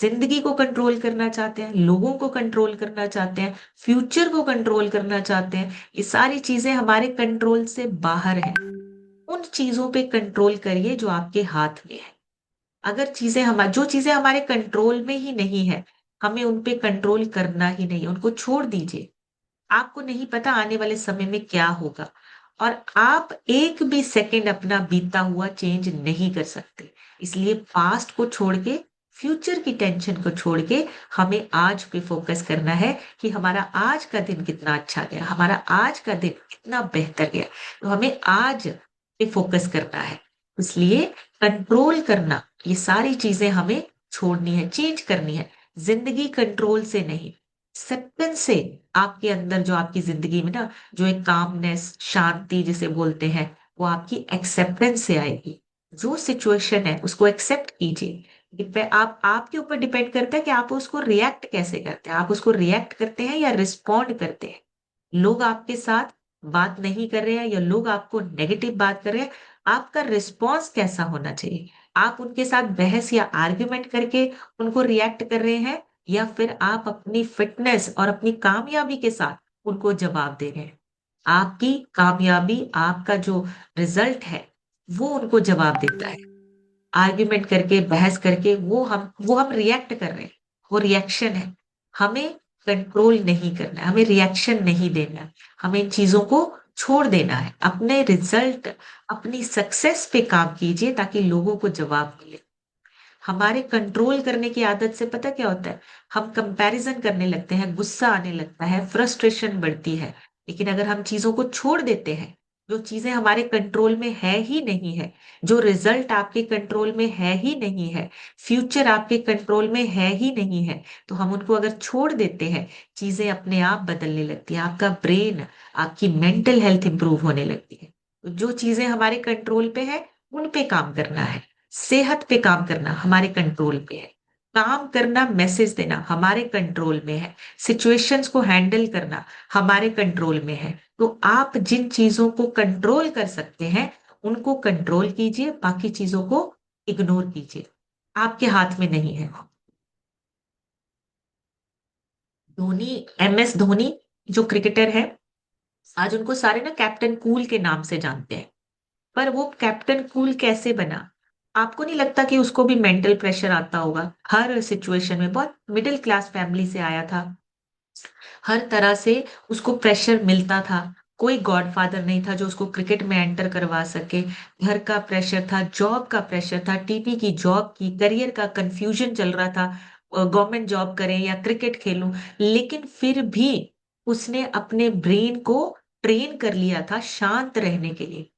ज़िंदगी को कंट्रोल करना चाहते हैं, लोगों को कंट्रोल करना चाहते हैं, फ्यूचर को कंट्रोल करना चाहते हैं। ये सारी चीज़ें हमारे कंट्रोल से बाहर हैं। उन चीज़ों पे कंट्रोल करिए जो आपके हाथ में है। अगर जो चीज़ें हमारे कंट्रोल में ही नहीं है, हमें उन पे कंट्रोल करना ही नहीं है, उनको छोड़ दीजिए। आपको नहीं पता आने वाले समय में क्या होगा, और आप एक भी सेकंड अपना बीता हुआ चेंज नहीं कर सकते। इसलिए पास्ट को छोड़ के, फ्यूचर की टेंशन को छोड़ के हमें आज पे फोकस करना है कि हमारा आज का दिन कितना अच्छा गया, हमारा आज का दिन कितना बेहतर गया। तो हमें आज पे फोकस करना है। इसलिए कंट्रोल करना, ये सारी चीज़ें हमें छोड़नी है, चेंज करनी है। ज़िंदगी कंट्रोल से नहीं, एक्सेप्टेंस से आपके अंदर, जो आपकी ज़िंदगी में ना, जो एक कामनेस, शांति जिसे बोलते हैं, वो आपकी एक्सेप्टेंस से आएगी। जो सिचुएशन है उसको एक्सेप्ट कीजिए। आप आपके ऊपर डिपेंड करता है कि आप उसको रिएक्ट कैसे करते हैं। आप उसको रिएक्ट करते हैं या रिस्पॉन्ड करते हैं। लोग आपके साथ बात नहीं कर रहे हैं या लोग आपको नेगेटिव बात कर रहे हैं, आपका रिस्पॉन्स कैसा होना चाहिए? आप उनके साथ बहस या आर्ग्यूमेंट करके उनको रिएक्ट कर रहे हैं, या फिर आप अपनी फिटनेस और अपनी कामयाबी के साथ उनको जवाब दे रहे हैं? आपकी कामयाबी, आपका जो रिज़ल्ट है, वो उनको जवाब देता है। आर्ग्यूमेंट करके, बहस करके वो हम रिएक्ट कर रहे हैं, वो रिएक्शन है। हमें कंट्रोल नहीं करना है, हमें रिएक्शन नहीं देना है, हमें इन चीजों को छोड़ देना है। अपने रिजल्ट, अपनी सक्सेस पे काम कीजिए ताकि लोगों को जवाब मिले। हमारे कंट्रोल करने की आदत से पता क्या होता है, हम कंपैरिजन करने लगते हैं, गुस्सा आने लगता है, फ्रस्ट्रेशन बढ़ती है। लेकिन अगर हम चीजों को छोड़ देते हैं, जो चीजें हमारे कंट्रोल में है ही नहीं है, जो रिजल्ट आपके कंट्रोल में है ही नहीं है, फ्यूचर आपके कंट्रोल में है ही नहीं है, तो हम उनको अगर छोड़ देते हैं, चीजें अपने आप बदलने लगती है। आपका ब्रेन, आपकी मेंटल हेल्थ इंप्रूव होने लगती है। तो जो चीजें हमारे कंट्रोल पे है, उन पे काम करना है। सेहत पे काम करना हमारे कंट्रोल पे है। काम करना, मैसेज देना हमारे कंट्रोल में है। सिचुएशंस को हैंडल करना हमारे कंट्रोल में है। तो आप जिन चीजों को कंट्रोल कर सकते हैं, उनको कंट्रोल कीजिए, बाकी चीजों को इग्नोर कीजिए। आपके हाथ में नहीं है। धोनी, MS धोनी, जो क्रिकेटर है, आज उनको सारे ना कैप्टन कूल के नाम से जानते हैं। पर वो कैप्टन कूल कैसे बना? आपको नहीं लगता कि उसको भी मेंटल प्रेशर आता होगा? हर सिचुएशन में, बहुत मिडिल क्लास फैमिली से आया था, हर तरह से उसको प्रेशर मिलता था। कोई गॉडफादर नहीं था जो उसको क्रिकेट में एंटर करवा सके। घर का प्रेशर था, जॉब का प्रेशर था, टीपी की जॉब की, करियर का कंफ्यूजन चल रहा था, गवर्नमेंट जॉब करें या क्रिकेट खेलूं। लेकिन फिर भी उसने अपने ब्रेन को ट्रेन कर लिया था शांत रहने के लिए।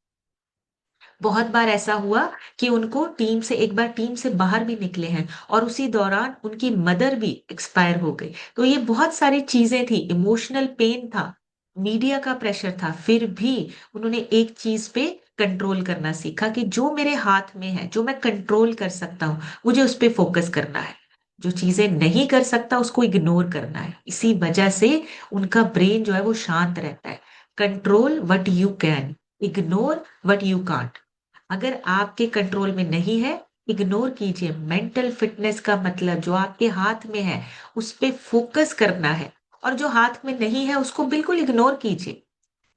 बहुत बार ऐसा हुआ कि उनको टीम से, एक बार टीम से बाहर भी निकले हैं और उसी दौरान उनकी मदर भी एक्सपायर हो गई। तो ये बहुत सारी चीजें थी, इमोशनल पेन था, मीडिया का प्रेशर था, फिर भी उन्होंने एक चीज पे कंट्रोल करना सीखा कि जो मेरे हाथ में है, जो मैं कंट्रोल कर सकता हूँ, मुझे उस पे फोकस करना है। जो चीजें नहीं कर सकता उसको इग्नोर करना है। इसी वजह से उनका ब्रेन जो है वो शांत रहता है। Control what you can, ignore what you can't. अगर आपके कंट्रोल में नहीं है, इग्नोर कीजिए। मेंटल फिटनेस का मतलब जो आपके हाथ में है उस पे फोकस करना है, और जो हाथ में नहीं है उसको बिल्कुल इग्नोर कीजिए।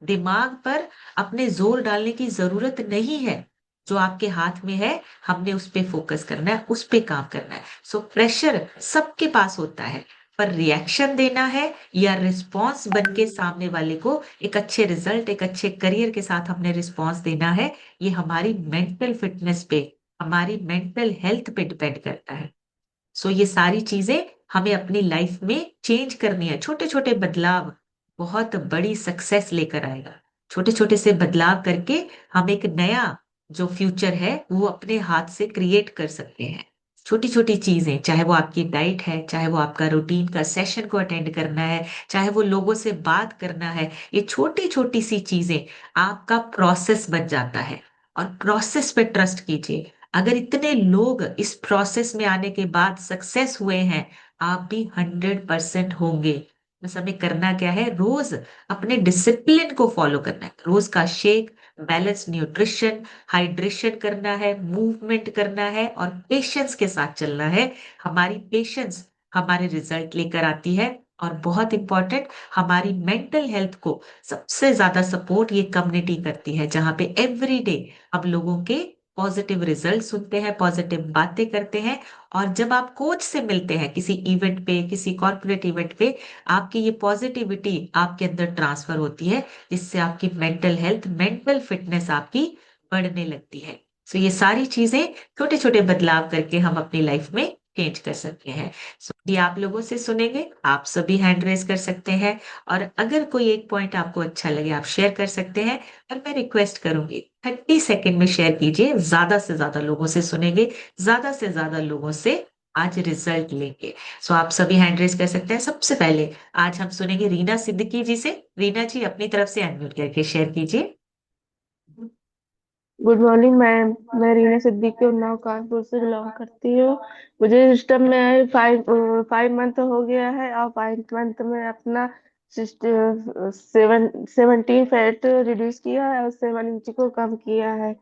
दिमाग पर अपने जोर डालने की जरूरत नहीं है। जो आपके हाथ में है, हमने उस पे फोकस करना है, उस पे काम करना है। सो प्रेशर सबके पास होता है, पर रिएक्शन देना है या रिस्पॉन्स बन के सामने वाले को एक अच्छे रिजल्ट, एक अच्छे करियर के साथ हमने रिस्पॉन्स देना है, ये हमारी मेंटल फिटनेस पे, हमारी मेंटल हेल्थ पे डिपेंड करता है। सो ये सारी चीजें हमें अपनी लाइफ में चेंज करनी है। छोटे छोटे बदलाव बहुत बड़ी सक्सेस लेकर आएगा। छोटे छोटे से बदलाव करके हम एक नया जो फ्यूचर है वो अपने हाथ से क्रिएट कर सकते हैं। छोटी छोटी चीजें, चाहे वो आपकी डाइट है, चाहे वो आपका रूटीन का सेशन को अटेंड करना है, चाहे वो लोगों से बात करना है, ये छोटी छोटी सी चीजें आपका प्रोसेस बन जाता है। और प्रोसेस पे ट्रस्ट कीजिए। अगर इतने लोग इस प्रोसेस में आने के बाद सक्सेस हुए हैं, आप भी 100% होंगे। बस हमें करना क्या है, रोज अपने डिसिप्लिन को फॉलो करना है। रोज का शेक, बैलेंस न्यूट्रिशन, हाइड्रेशन करना है, मूवमेंट करना है और पेशेंस के साथ चलना है। हमारी पेशेंस हमारे रिजल्ट लेकर आती है। और बहुत इंपॉर्टेंट, हमारी मेंटल हेल्थ को सबसे ज्यादा सपोर्ट ये कम्युनिटी करती है, जहां पे एवरी डे हम लोगों के पॉजिटिव रिजल्ट सुनते हैं, पॉजिटिव बातें करते हैं। और जब आप कोच से मिलते हैं किसी इवेंट पे, किसी कॉर्पोरेट इवेंट पे, आपकी ये पॉजिटिविटी आपके अंदर ट्रांसफर होती है, जिससे आपकी मेंटल हेल्थ, मेंटल फिटनेस आपकी बढ़ने लगती है। सो ये सारी चीजें, छोटे छोटे बदलाव करके हम अपनी लाइफ में चेंज कर सकते हैं। सो ये आप लोगों से सुनेंगे, आप सभी हैंड रेज कर सकते हैं। और अगर कोई एक पॉइंट आपको अच्छा लगे, आप शेयर कर सकते हैं। और मैं रिक्वेस्ट करूंगी, 30 सेकेंड में शेयर कीजिए, ज्यादा से ज्यादा लोगों से सुनेंगे, ज्यादा से ज्यादा लोगों से आज रिजल्ट लेंगे। सो आप सभी हैंड रेज कर सकते हैं। सबसे पहले आज हम सुनेंगे रीना सिद्दीकी जी से। रीना जी अपनी तरफ से अनम्यूट करके शेयर कीजिए। Good morning ma'am. मैं रीना सिद्दीकी उन्नाव कानपुर से बिलोंग करती हूँ। मुझे सिस्टम में 5 मंथ हो गया है और 5 मंथ में अपना 17 फैट रिड्यूस किया है और 7 इंच को कम किया है।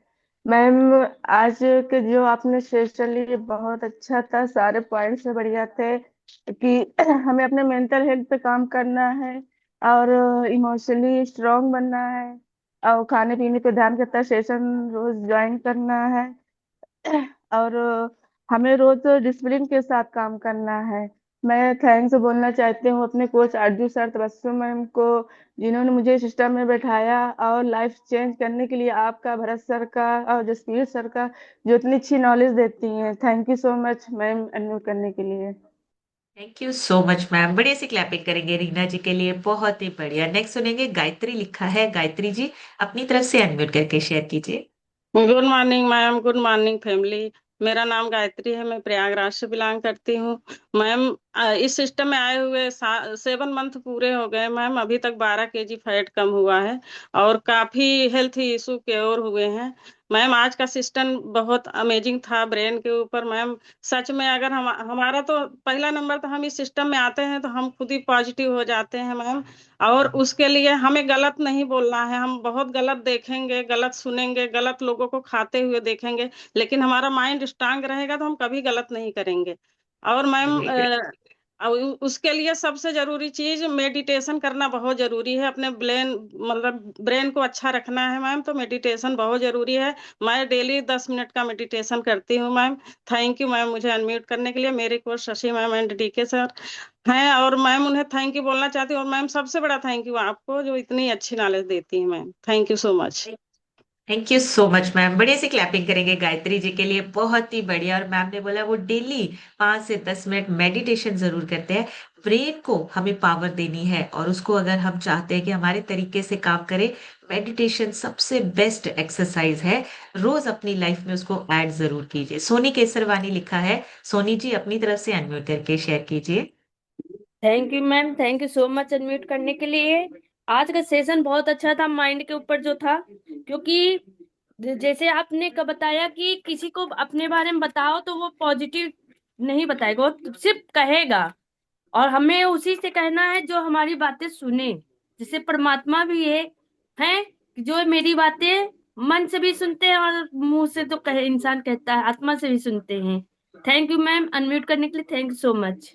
मैम, आज के जो आपने सेशन लिए बहुत अच्छा था, सारे पॉइंट्स बढ़िया थे कि हमें अपने मेंटल हेल्थ पे काम करना है और इमोशनली स्ट्रांग बनना है और खाने पीने पे ध्यान करता सेशन रोज ज्वाइन करना है और हमें रोज डिसिप्लिन के साथ काम करना है। मैं थैंक्स बोलना चाहती हूँ अपने कोच आरजू सर, तबस्सुम मैम को, जिन्होंने मुझे सिस्टम में बैठाया और लाइफ चेंज करने के लिए, आपका, भरत सर का और जसवीर सर का, जो इतनी अच्छी नॉलेज देती हैं। Thank you so much ma'am unmute करने के लिए। Thank you so much ma'am, बढ़िया सी क्लैपिंग करेंगे रीना जी के लिए, बहुत ही बढ़िया। नेक्स्ट सुनेंगे गायत्री, लिखा है गायत्री जी, अपनी तरफ से अनम्यूट करके शेयर कीजिए। Good morning ma'am, good morning family. मेरा नाम गायत्री है, मैं प्रयागराज से बिलोंग करती हूँ। मैम, इस सिस्टम में आए हुए 7 मंथ पूरे हो गए मैम, अभी तक 12 kg फैट कम हुआ है और काफी हेल्थ इशू क्योर हुए हैं। मैम, आज का सिस्टम बहुत अमेजिंग था ब्रेन के ऊपर मैम। सच में अगर हमारा तो पहला नंबर, तो हम इस सिस्टम में आते हैं तो हम खुद ही पॉजिटिव हो जाते हैं मैम। और उसके लिए हमें गलत नहीं बोलना है। हम बहुत गलत देखेंगे, गलत सुनेंगे, गलत लोगों को खाते हुए देखेंगे, लेकिन हमारा माइंड स्ट्रांग रहेगा तो हम कभी गलत नहीं करेंगे। और मैम, वेरी गुड। उसके लिए सबसे जरूरी चीज मेडिटेशन करना बहुत जरूरी है। अपने ब्रेन को अच्छा रखना है मैम, तो मेडिटेशन बहुत जरूरी है। मैं डेली 10 मिनट का मेडिटेशन करती हूँ मैम। थैंक यू मैम मुझे अनम्यूट करने के लिए। मेरे को Shashi ma'am and DK sir हैं, और मैम उन्हें थैंक यू बोलना चाहती हूँ। और मैम, सबसे बड़ा थैंक यू आपको जो इतनी अच्छी नॉलेज देती है ma'am. Thank you so much. Thank you so much ma'am, बढ़िया से क्लैपिंग करेंगे गायत्री जी के लिए, बहुत ही बढ़िया। और मैम ने बोला वो डेली 5 से 10 मिनट मेडिटेशन जरूर करते हैं। ब्रेन को हमें पावर देनी है, और उसको अगर हम चाहते हैं कि हमारे तरीके से काम करे, मेडिटेशन सबसे बेस्ट एक्सरसाइज है। रोज अपनी लाइफ में उसको ऐड जरूर कीजिए। सोनी केसरवानी, लिखा है। सोनी जी, अपनी तरफ से अनम्यूट करके शेयर कीजिए। Thank you ma'am, thank you so much unmute करने के लिए। आज का सेशन बहुत अच्छा था, माइंड के ऊपर जो था, क्योंकि जैसे आपने बताया कि किसी को अपने बारे में बताओ तो वो पॉजिटिव नहीं बताएगा, वो सिर्फ कहेगा, और हमें उसी से कहना है जो हमारी बातें सुने। जैसे परमात्मा भी है जो मेरी बातें मन से भी सुनते हैं, और मुंह से तो कहे इंसान कहता है, आत्मा से भी सुनते हैं। थैंक यू मैम अनम्यूट करने के लिए, thank you so much.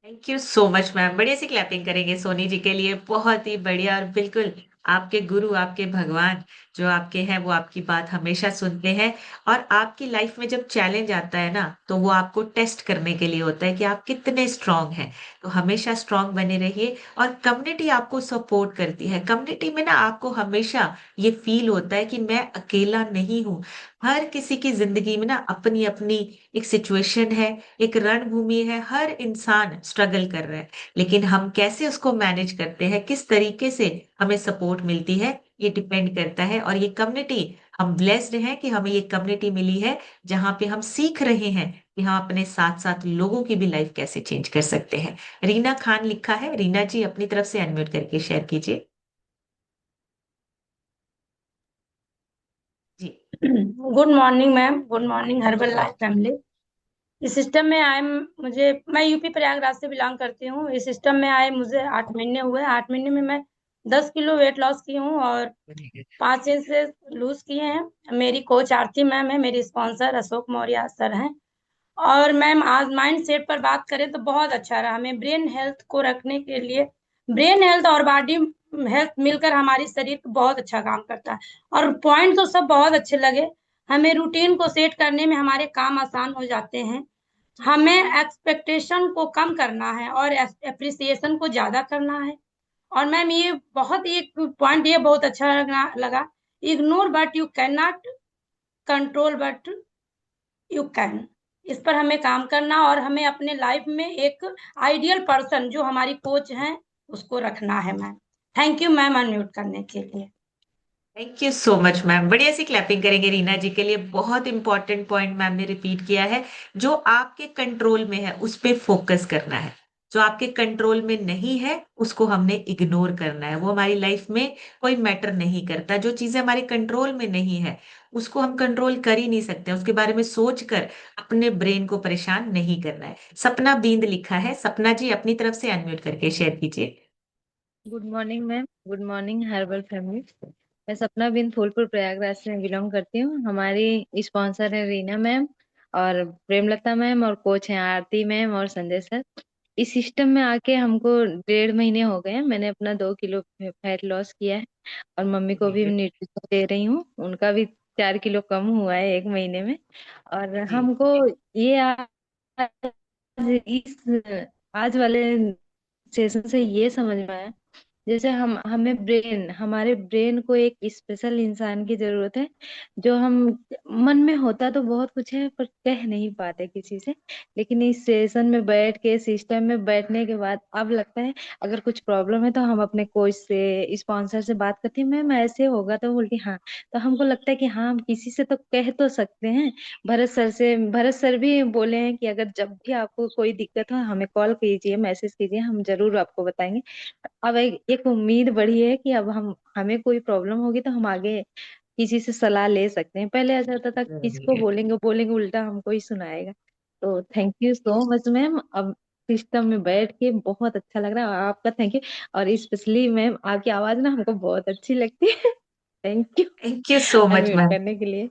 Thank you so much ma'am, बढ़िया सी क्लैपिंग करेंगे सोनी जी के लिए, बहुत ही बढ़िया। और बिल्कुल आपके गुरु, आपके भगवान जो आपके हैं, वो आपकी बात हमेशा सुनते हैं। और आपकी लाइफ में जब चैलेंज आता है ना, तो वो आपको टेस्ट करने के लिए होता है कि आप कितने स्ट्रांग हैं। तो हमेशा स्ट्रांग बने रहिए। और कम्युनिटी आपको सपोर्ट करती है। कम्युनिटी में ना आपको हमेशा ये फील होता है कि मैं अकेला नहीं हूँ। हर किसी की जिंदगी में ना अपनी अपनी एक सिचुएशन है, एक रणभूमि है, हर इंसान स्ट्रगल कर रहा है। लेकिन हम कैसे उसको मैनेज करते हैं, किस तरीके से हमें सपोर्ट मिलती है, ये डिपेंड करता है। और ये कम्युनिटी, हम ब्लेस्ड हैं कि हमें ये कम्युनिटी मिली है, जहाँ पे हम सीख रहे हैं कि हम अपने साथ साथ लोगों की भी लाइफ कैसे चेंज कर सकते हैं। रीना खान, लिखा है। रीना जी, अपनी तरफ से अनम्यूट करके शेयर कीजिए। जी। Good morning ma'am, good morning Herbalife family. इस सिस्टम में आए मुझे, मैं यूपी प्रयागराज से बिलोंग करती हूँ। इस सिस्टम में आए मुझे 8 महीने हुए। 8 महीने में मैं 10 किलो वेट लॉस की हूँ और 5 इंच से लूज किए हैं। मेरी कोच आरती मैम है, मेरी स्पॉन्सर अशोक मौर्य सर हैं। और मैम, आज माइंड सेट पर बात करें तो बहुत अच्छा रहा। हमें ब्रेन हेल्थ को रखने के लिए, ब्रेन हेल्थ और बॉडी हेल्थ मिलकर हमारी शरीर को बहुत अच्छा काम करता है। और पॉइंट तो सब बहुत अच्छे लगे। हमें रूटीन को सेट करने में हमारे काम आसान हो जाते हैं। हमें एक्सपेक्टेशन को कम करना है और एप्रिसिएशन को ज्यादा करना है। और मैम, ये बहुत एक पॉइंट ये बहुत अच्छा लगा, ignore but you can not control but you can. इस पर हमें काम करना, और हमें अपने लाइफ में एक आइडियल पर्सन जो हमारी कोच हैं उसको रखना है ma'am. Thank you ma'am unmute करने के लिए। Thank you so much ma'am, बढ़िया सी क्लैपिंग करेंगे रीना जी के लिए। बहुत इंपॉर्टेंट पॉइंट मैम ने रिपीट किया है। जो आपके कंट्रोल में है उस पे फोकस करना है। जो आपके कंट्रोल में नहीं है उसको हमने इग्नोर करना है। वो हमारी लाइफ में कोई मैटर नहीं करता। जो चीजें हमारे कंट्रोल में नहीं है उसको हम कंट्रोल कर ही नहीं सकते। उसके बारे में सोच कर अपने ब्रेन को परेशान नहीं करना है। सपना बींद, लिखा है। सपना जी, अपनी तरफ से अनम्यूट करके शेयर कीजिए। Good morning ma'am, good morning herbal family. मैं सपना बिन फूलपुर प्रयागराज से बिलोंग करती हूँ। हमारी स्पॉन्सर है रीना मैम और प्रेमलता मैम, और कोच हैं आरती मैम और संजय सर। इस सिस्टम में आके हमको 1.5 महीने हो गए हैं। मैंने अपना 2 किलो फैट लॉस किया है, और मम्मी को भी न्यूट्रिशन दे रही हूँ। उनका भी 4 किलो कम हुआ है 1 महीने में। और जी हमको ये इस आज वाले सेशन से ये समझ में आया, जैसे हम हमें ब्रेन हमारे ब्रेन को एक स्पेशल इंसान की जरूरत है। जो हम मन में होता तो बहुत कुछ है पर कह नहीं पाते किसी से, लेकिन इस सेशन में बैठ के सिस्टम में बैठने के बाद अब लगता है अगर कुछ प्रॉब्लम है तो हम अपने कोच से स्पॉन्सर से बात करते हैं, मैम ऐसे होगा, तो बोलती हाँ। तो हमको लगता है कि हाँ हम किसी से तो कह तो सकते हैं। भरत सर भी बोले हैं कि अगर जब भी आपको कोई दिक्कत हो हमें कॉल कीजिए, मैसेज कीजिए, हम जरूर आपको बताएंगे। अब एक उम्मीद बढ़ी है कि अब हम हमें कोई प्रॉब्लम होगी तो हम आगे किसी से सलाह ले सकते हैं। पहले ऐसा होता था वेरी किसको गुड। बोलेंगे बोलेंगे उल्टा हमको ही सुनाएगा। तो thank you so much ma'am. अब सिस्टम में बैठ के बहुत अच्छा लग रहा है, और आपका थैंक यू। और स्पेशली मैम आपकी आवाज ना हमको बहुत अच्छी लगती है। Thank you thank you so much unmute ma'am. करने के लिए।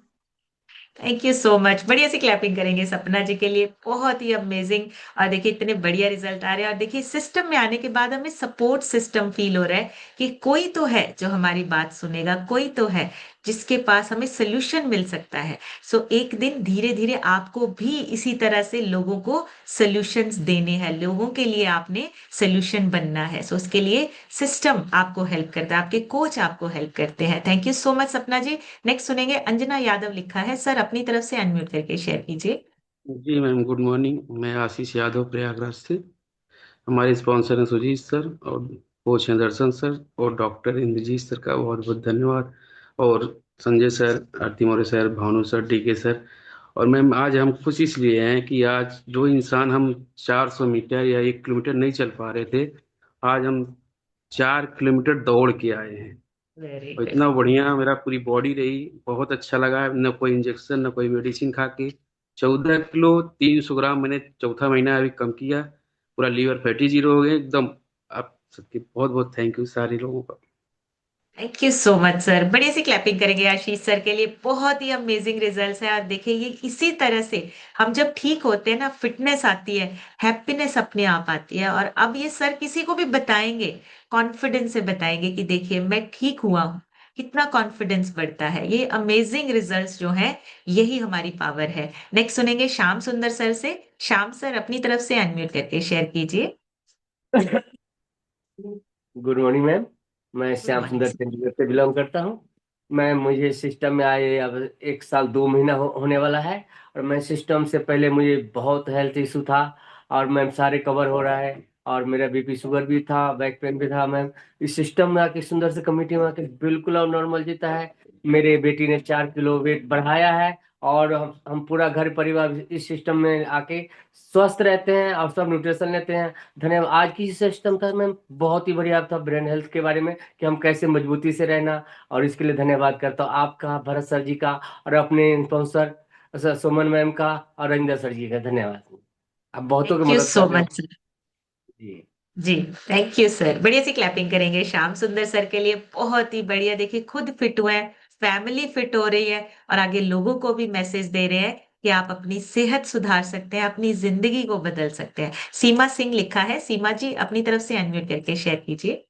Thank you so much. बढ़िया सी क्लैपिंग करेंगे सपना जी के लिए, बहुत ही अमेजिंग। और देखिए इतने बढ़िया रिजल्ट आ रहे हैं, और देखिए सिस्टम में आने के बाद हमें सपोर्ट सिस्टम फील हो रहा है कि कोई तो है जो हमारी बात सुनेगा, कोई तो है जिसके पास हमें सोल्यूशन मिल सकता है। सो एक दिन धीरे धीरे आपको भी इसी तरह से लोगों को सोल्यूशंस देने हैं, लोगों के लिए आपने सोल्यूशन बनना है। सो उसके लिए सिस्टम आपको हेल्प करता है, आपके कोच आपको हेल्प करते हैं। थैंक यू सो मच सपना जी। नेक्स्ट सुनेंगे अंजना यादव लिखा है, सर अपनी तरफ से अनम्यूट करके शेयर कीजिए। जी मैम, गुड मॉर्निंग। मैं आशीष यादव प्रयागराज से। हमारे स्पॉन्सर हैं सुजीत सर, और कोच हैं दर्शन सर, और डॉक्टर इंद्रजीत सर का बहुत बहुत धन्यवाद। और Sanjay sir, Aarti Maurya sir, Bhanu sir, DK sir. और मैम आज हम खुश इसलिए हैं कि आज जो इंसान हम 400 मीटर या 1 किलोमीटर नहीं चल पा रहे थे, आज हम 4 किलोमीटर दौड़ के आए हैं। वेरी और गुड। इतना बढ़िया मेरा पूरी बॉडी रही, बहुत अच्छा लगा। न कोई इंजेक्शन, न कोई मेडिसिन खा के 14 किलो 300 ग्राम मैंने चौथा महीना अभी कम किया। पूरा लीवर फैटी जीरो हो गया एकदम। आप सबके बहुत बहुत थैंक यू सारे लोगों का। Thank you so much sir. बढ़िया सी क्लैपिंग करेंगे आशीष सर के लिए, बहुत ही अमेजिंग रिजल्ट्स है। और देखिए ये इसी तरह से हम जब ठीक होते हैं ना, फिटनेस आती है, हैप्पीनेस अपने आप आती है। और अब ये सर किसी को भी बताएंगे, कॉन्फिडेंस से बताएंगे कि देखिए मैं ठीक हुआ हूँ, कितना कॉन्फिडेंस बढ़ता है। ये अमेजिंग रिजल्ट्स जो है, यही हमारी पावर है। नेक्स्ट सुनेंगे श्याम सुंदर सर से। श्याम सर अपनी तरफ से अनम्यूट करके शेयर कीजिए। Good morning ma'am. मैं गुड श्याम मॉर्निंग सुंदर सर। चंडीगढ़ से बिलोंग करता हूँ। मैं मुझे सिस्टम में आए अब 1 साल 2 महीना होने वाला है। और मैं सिस्टम से पहले मुझे बहुत हेल्थ इशू था, और मैम सारे कवर हो रहा है। और मेरा बीपी शुगर भी था, बैक पेन भी था मैम। इस सिस्टम में आके, सुंदर से कम्युनिटी में आके बिल्कुल अब नॉर्मल जीता है। मेरे बेटी ने 4 किलो वेट बढ़ाया है। और हम पूरा घर परिवार इस सिस्टम में आके स्वस्थ रहते हैं, और सब न्यूट्रिशन लेते हैं। धन्यवाद। आज की सिस्टम था मैम बहुत ही बढ़िया था, ब्रेन हेल्थ के बारे में कि हम कैसे मजबूती से रहना। और इसके लिए धन्यवाद करता हूँ आपका, भरत सर जी का, और अपने स्पॉन्सर सुमन मैम का, और रंजिता सर जी का। धन्यवाद। आप बहुतों की थैंक यू मदद सो कर रहे हो मच सर। जी। जी थैंक यू सर। बढ़िया सी क्लैपिंग करेंगे श्याम सुंदर सर के लिए, बहुत ही बढ़िया। देखिए खुद फिट हुए हैं, फैमिली फिट हो रही है, और आगे लोगों को भी मैसेज दे रहे हैं कि आप अपनी सेहत सुधार सकते हैं, अपनी जिंदगी को बदल सकते हैं। सीमा सिंह लिखा है, सीमा जी अपनी तरफ से अनम्यूट करके शेयर कीजिए।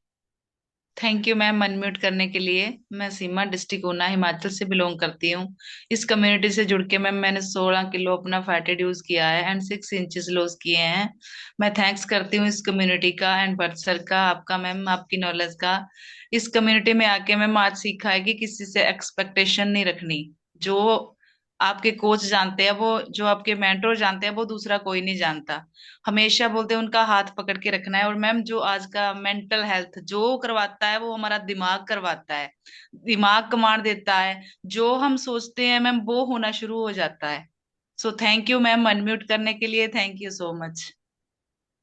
थैंक यू मैम अनम्यूट करने के लिए। मैं सीमा डिस्ट्रिक्ट ऊना हिमाचल से बिलोंग करती हूँ। इस कम्युनिटी से जुड़ के मैम मैंने 16 किलो अपना फैट रिड्यूस किया है एंड 6 इंचेस लॉस किए हैं। मैं थैंक्स करती हूँ इस कम्युनिटी का एंड भट्ट सर का, आपका मैम, आपकी नॉलेज का। इस कम्युनिटी में आके मैम आज सीखा है कि किसी से एक्सपेक्टेशन नहीं रखनी। जो आपके कोच जानते हैं, वो जो आपके मेंटोर जानते हैं, वो दूसरा कोई नहीं जानता। हमेशा बोलते हैं उनका हाथ पकड़ के रखना है। और मैम जो आज का मेंटल हेल्थ जो करवाता है वो हमारा दिमाग करवाता है। दिमाग कमांड देता है, जो हम सोचते हैं मैम वो होना शुरू हो जाता है। So thank you ma'am unmute करने के लिए, thank you so much.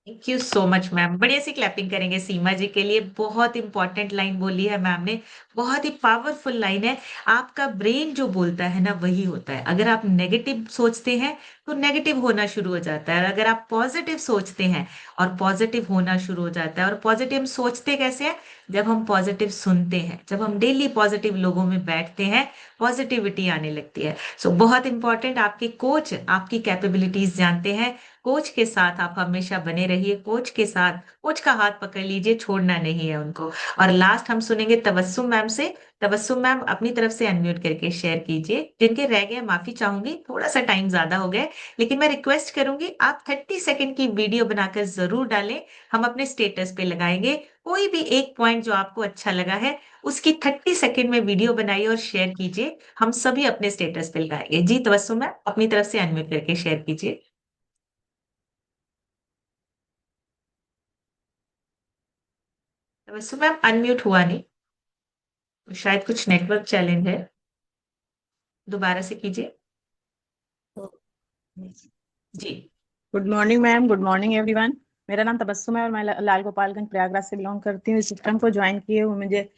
Thank you so much ma'am. बढ़िया सी क्लैपिंग करेंगे सीमा जी के लिए, बहुत इंपॉर्टेंट लाइन बोली है मैम ने, बहुत ही पावरफुल लाइन है। आपका ब्रेन जो बोलता है ना वही होता है। अगर आप नेगेटिव सोचते हैं तो नेगेटिव होना शुरू हो जाता है, और अगर आप पॉजिटिव सोचते हैं और पॉजिटिव होना शुरू हो जाता है। और पॉजिटिव सोचते कैसे हैं? जब हम पॉजिटिव सुनते हैं, जब हम डेली पॉजिटिव लोगों में बैठते हैं, पॉजिटिविटी आने लगती है। सो बहुत इंपॉर्टेंट, आपके कोच आपकी कैपेबिलिटीज जानते हैं। कोच के साथ आप हमेशा बने रहिए, कोच के साथ, कोच का हाथ पकड़ लीजिए, छोड़ना नहीं है उनको। और लास्ट हम सुनेंगे तबस्सुम मैम से। तबस्सुम मैम अपनी तरफ से अनम्यूट करके शेयर कीजिए। जिनके रह गए माफी चाहूंगी, थोड़ा सा टाइम ज्यादा हो गया है, लेकिन मैं रिक्वेस्ट करूंगी आप 30 सेकंड की वीडियो बनाकर जरूर डालें। हम अपने स्टेटस पे लगाएंगे। कोई भी एक पॉइंट जो आपको अच्छा लगा है उसकी 30 सेकंड में वीडियो बनाइए और शेयर कीजिए। हम सभी अपने स्टेटस पे लगाएंगे। जी तबस्सुम मैम अपनी तरफ से अनम्यूट करके शेयर कीजिए। तबस्सुम मैम अनम्यूट हुआ नहीं, शायद कुछ नेटवर्क चैलेंज है, दोबारा से कीजिए। जी। Good morning ma'am, good morning everyone. मेरा नाम तबस्सुम है और मैं लाल गोपालगंज प्रयागराज से बिलोंग करती हूँ। इस सिस्टम को ज्वाइन किए हुए मुझे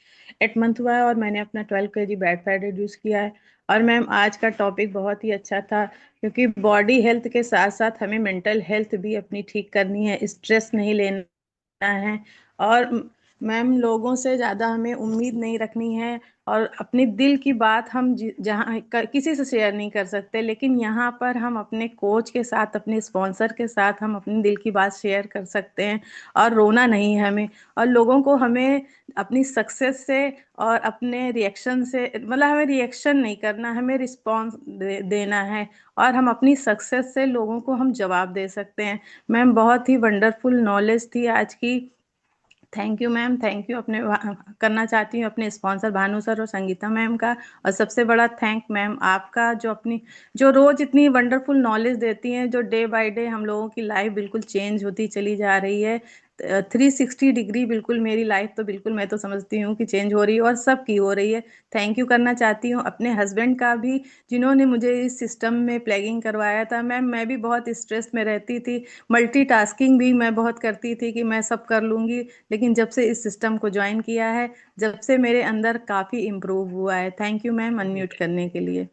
8 मंथ हुआ है और मैंने अपना 12 kg बैड फैट रिड्यूस किया है। और मैम आज का टॉपिक बहुत ही अच्छा था, क्योंकि बॉडी हेल्थ के साथ साथ हमें मेंटल हेल्थ भी अपनी ठीक करनी है, स्ट्रेस नहीं लेना है। और मैम लोगों से ज़्यादा हमें उम्मीद नहीं रखनी है, और अपनी दिल की बात हम जहाँ किसी से शेयर नहीं कर सकते, लेकिन यहाँ पर हम अपने कोच के साथ, अपने स्पॉन्सर के साथ हम अपने दिल की बात शेयर कर सकते हैं। और रोना नहीं है हमें, और लोगों को हमें अपनी सक्सेस से और अपने रिएक्शन से, मतलब हमें रिएक्शन नहीं करना, हमें रिस्पॉन्स देना है। और हम अपनी सक्सेस से लोगों को हम जवाब दे सकते हैं। मैम बहुत ही वंडरफुल नॉलेज थी आज की। Thank you ma'am, thank you. अपने करना चाहती हूँ अपने स्पॉन्सर भानु सर और संगीता मैम का। और सबसे बड़ा थैंक मैम आपका, जो रोज इतनी वंडरफुल नॉलेज देती हैं, जो डे बाय डे हम लोगों की लाइफ बिल्कुल चेंज होती चली जा रही है। 360 डिग्री बिल्कुल मेरी लाइफ तो बिल्कुल, मैं तो समझती हूँ कि चेंज हो रही है और सबकी हो रही है। थैंक यू करना चाहती हूँ अपने हस्बैंड का भी, जिन्होंने मुझे इस सिस्टम में प्लेगिंग करवाया था। मैम मैं भी बहुत स्ट्रेस में रहती थी, मल्टीटास्किंग भी मैं बहुत करती थी कि मैं सब कर लूँगी, लेकिन जब से इस सिस्टम को ज्वाइन किया है, जब से मेरे अंदर काफ़ी इम्प्रूव हुआ है। थैंक यू मैम अनम्यूट करने के लिए।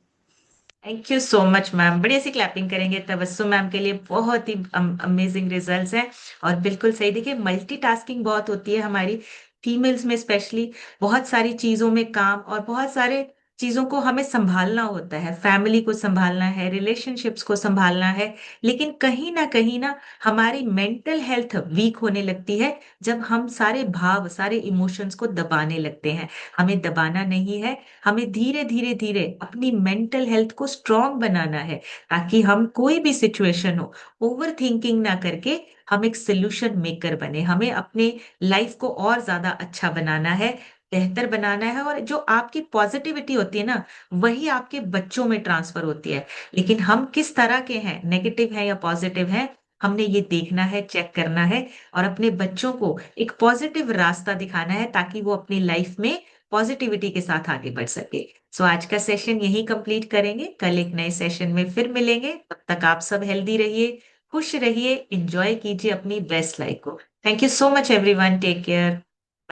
Thank you so much ma'am. बड़ी सी क्लैपिंग करेंगे तबस्सुम मैम के लिए। बहुत ही अमेजिंग रिजल्ट्स हैं। और बिल्कुल सही, देखिए मल्टीटास्किंग बहुत होती है हमारी फीमेल्स में स्पेशली। बहुत सारी चीजों में काम और बहुत सारे चीजों को हमें संभालना होता है, फैमिली को संभालना है, रिलेशनशिप्स को संभालना है। लेकिन कहीं ना हमारी मेंटल हेल्थ वीक होने लगती है जब हम सारे भाव, सारे इमोशंस को दबाने लगते हैं। हमें दबाना नहीं है, हमें धीरे धीरे धीरे अपनी मेंटल हेल्थ को स्ट्रांग बनाना है, ताकि हम कोई भी सिचुएशन हो, ओवर थिंकिंग ना करके हम एक सोल्यूशन मेकर बने। हमें अपने लाइफ को और ज्यादा अच्छा बनाना है, बेहतर बनाना है। और जो आपकी पॉजिटिविटी होती है ना, वही आपके बच्चों में ट्रांसफर होती है। लेकिन हम किस तरह के हैं, नेगेटिव है या पॉजिटिव है, हमने ये देखना है, चेक करना है। और अपने बच्चों को एक पॉजिटिव रास्ता दिखाना है, ताकि वो अपनी लाइफ में पॉजिटिविटी के साथ आगे बढ़ सके। सो आज का सेशन यही कंप्लीट करेंगे। कल एक नए सेशन में फिर मिलेंगे। तब तक आप सब हेल्दी रहिए, खुश रहिए, एंजॉय कीजिए अपनी बेस्ट लाइफ को। Thank you so much everyone, take care.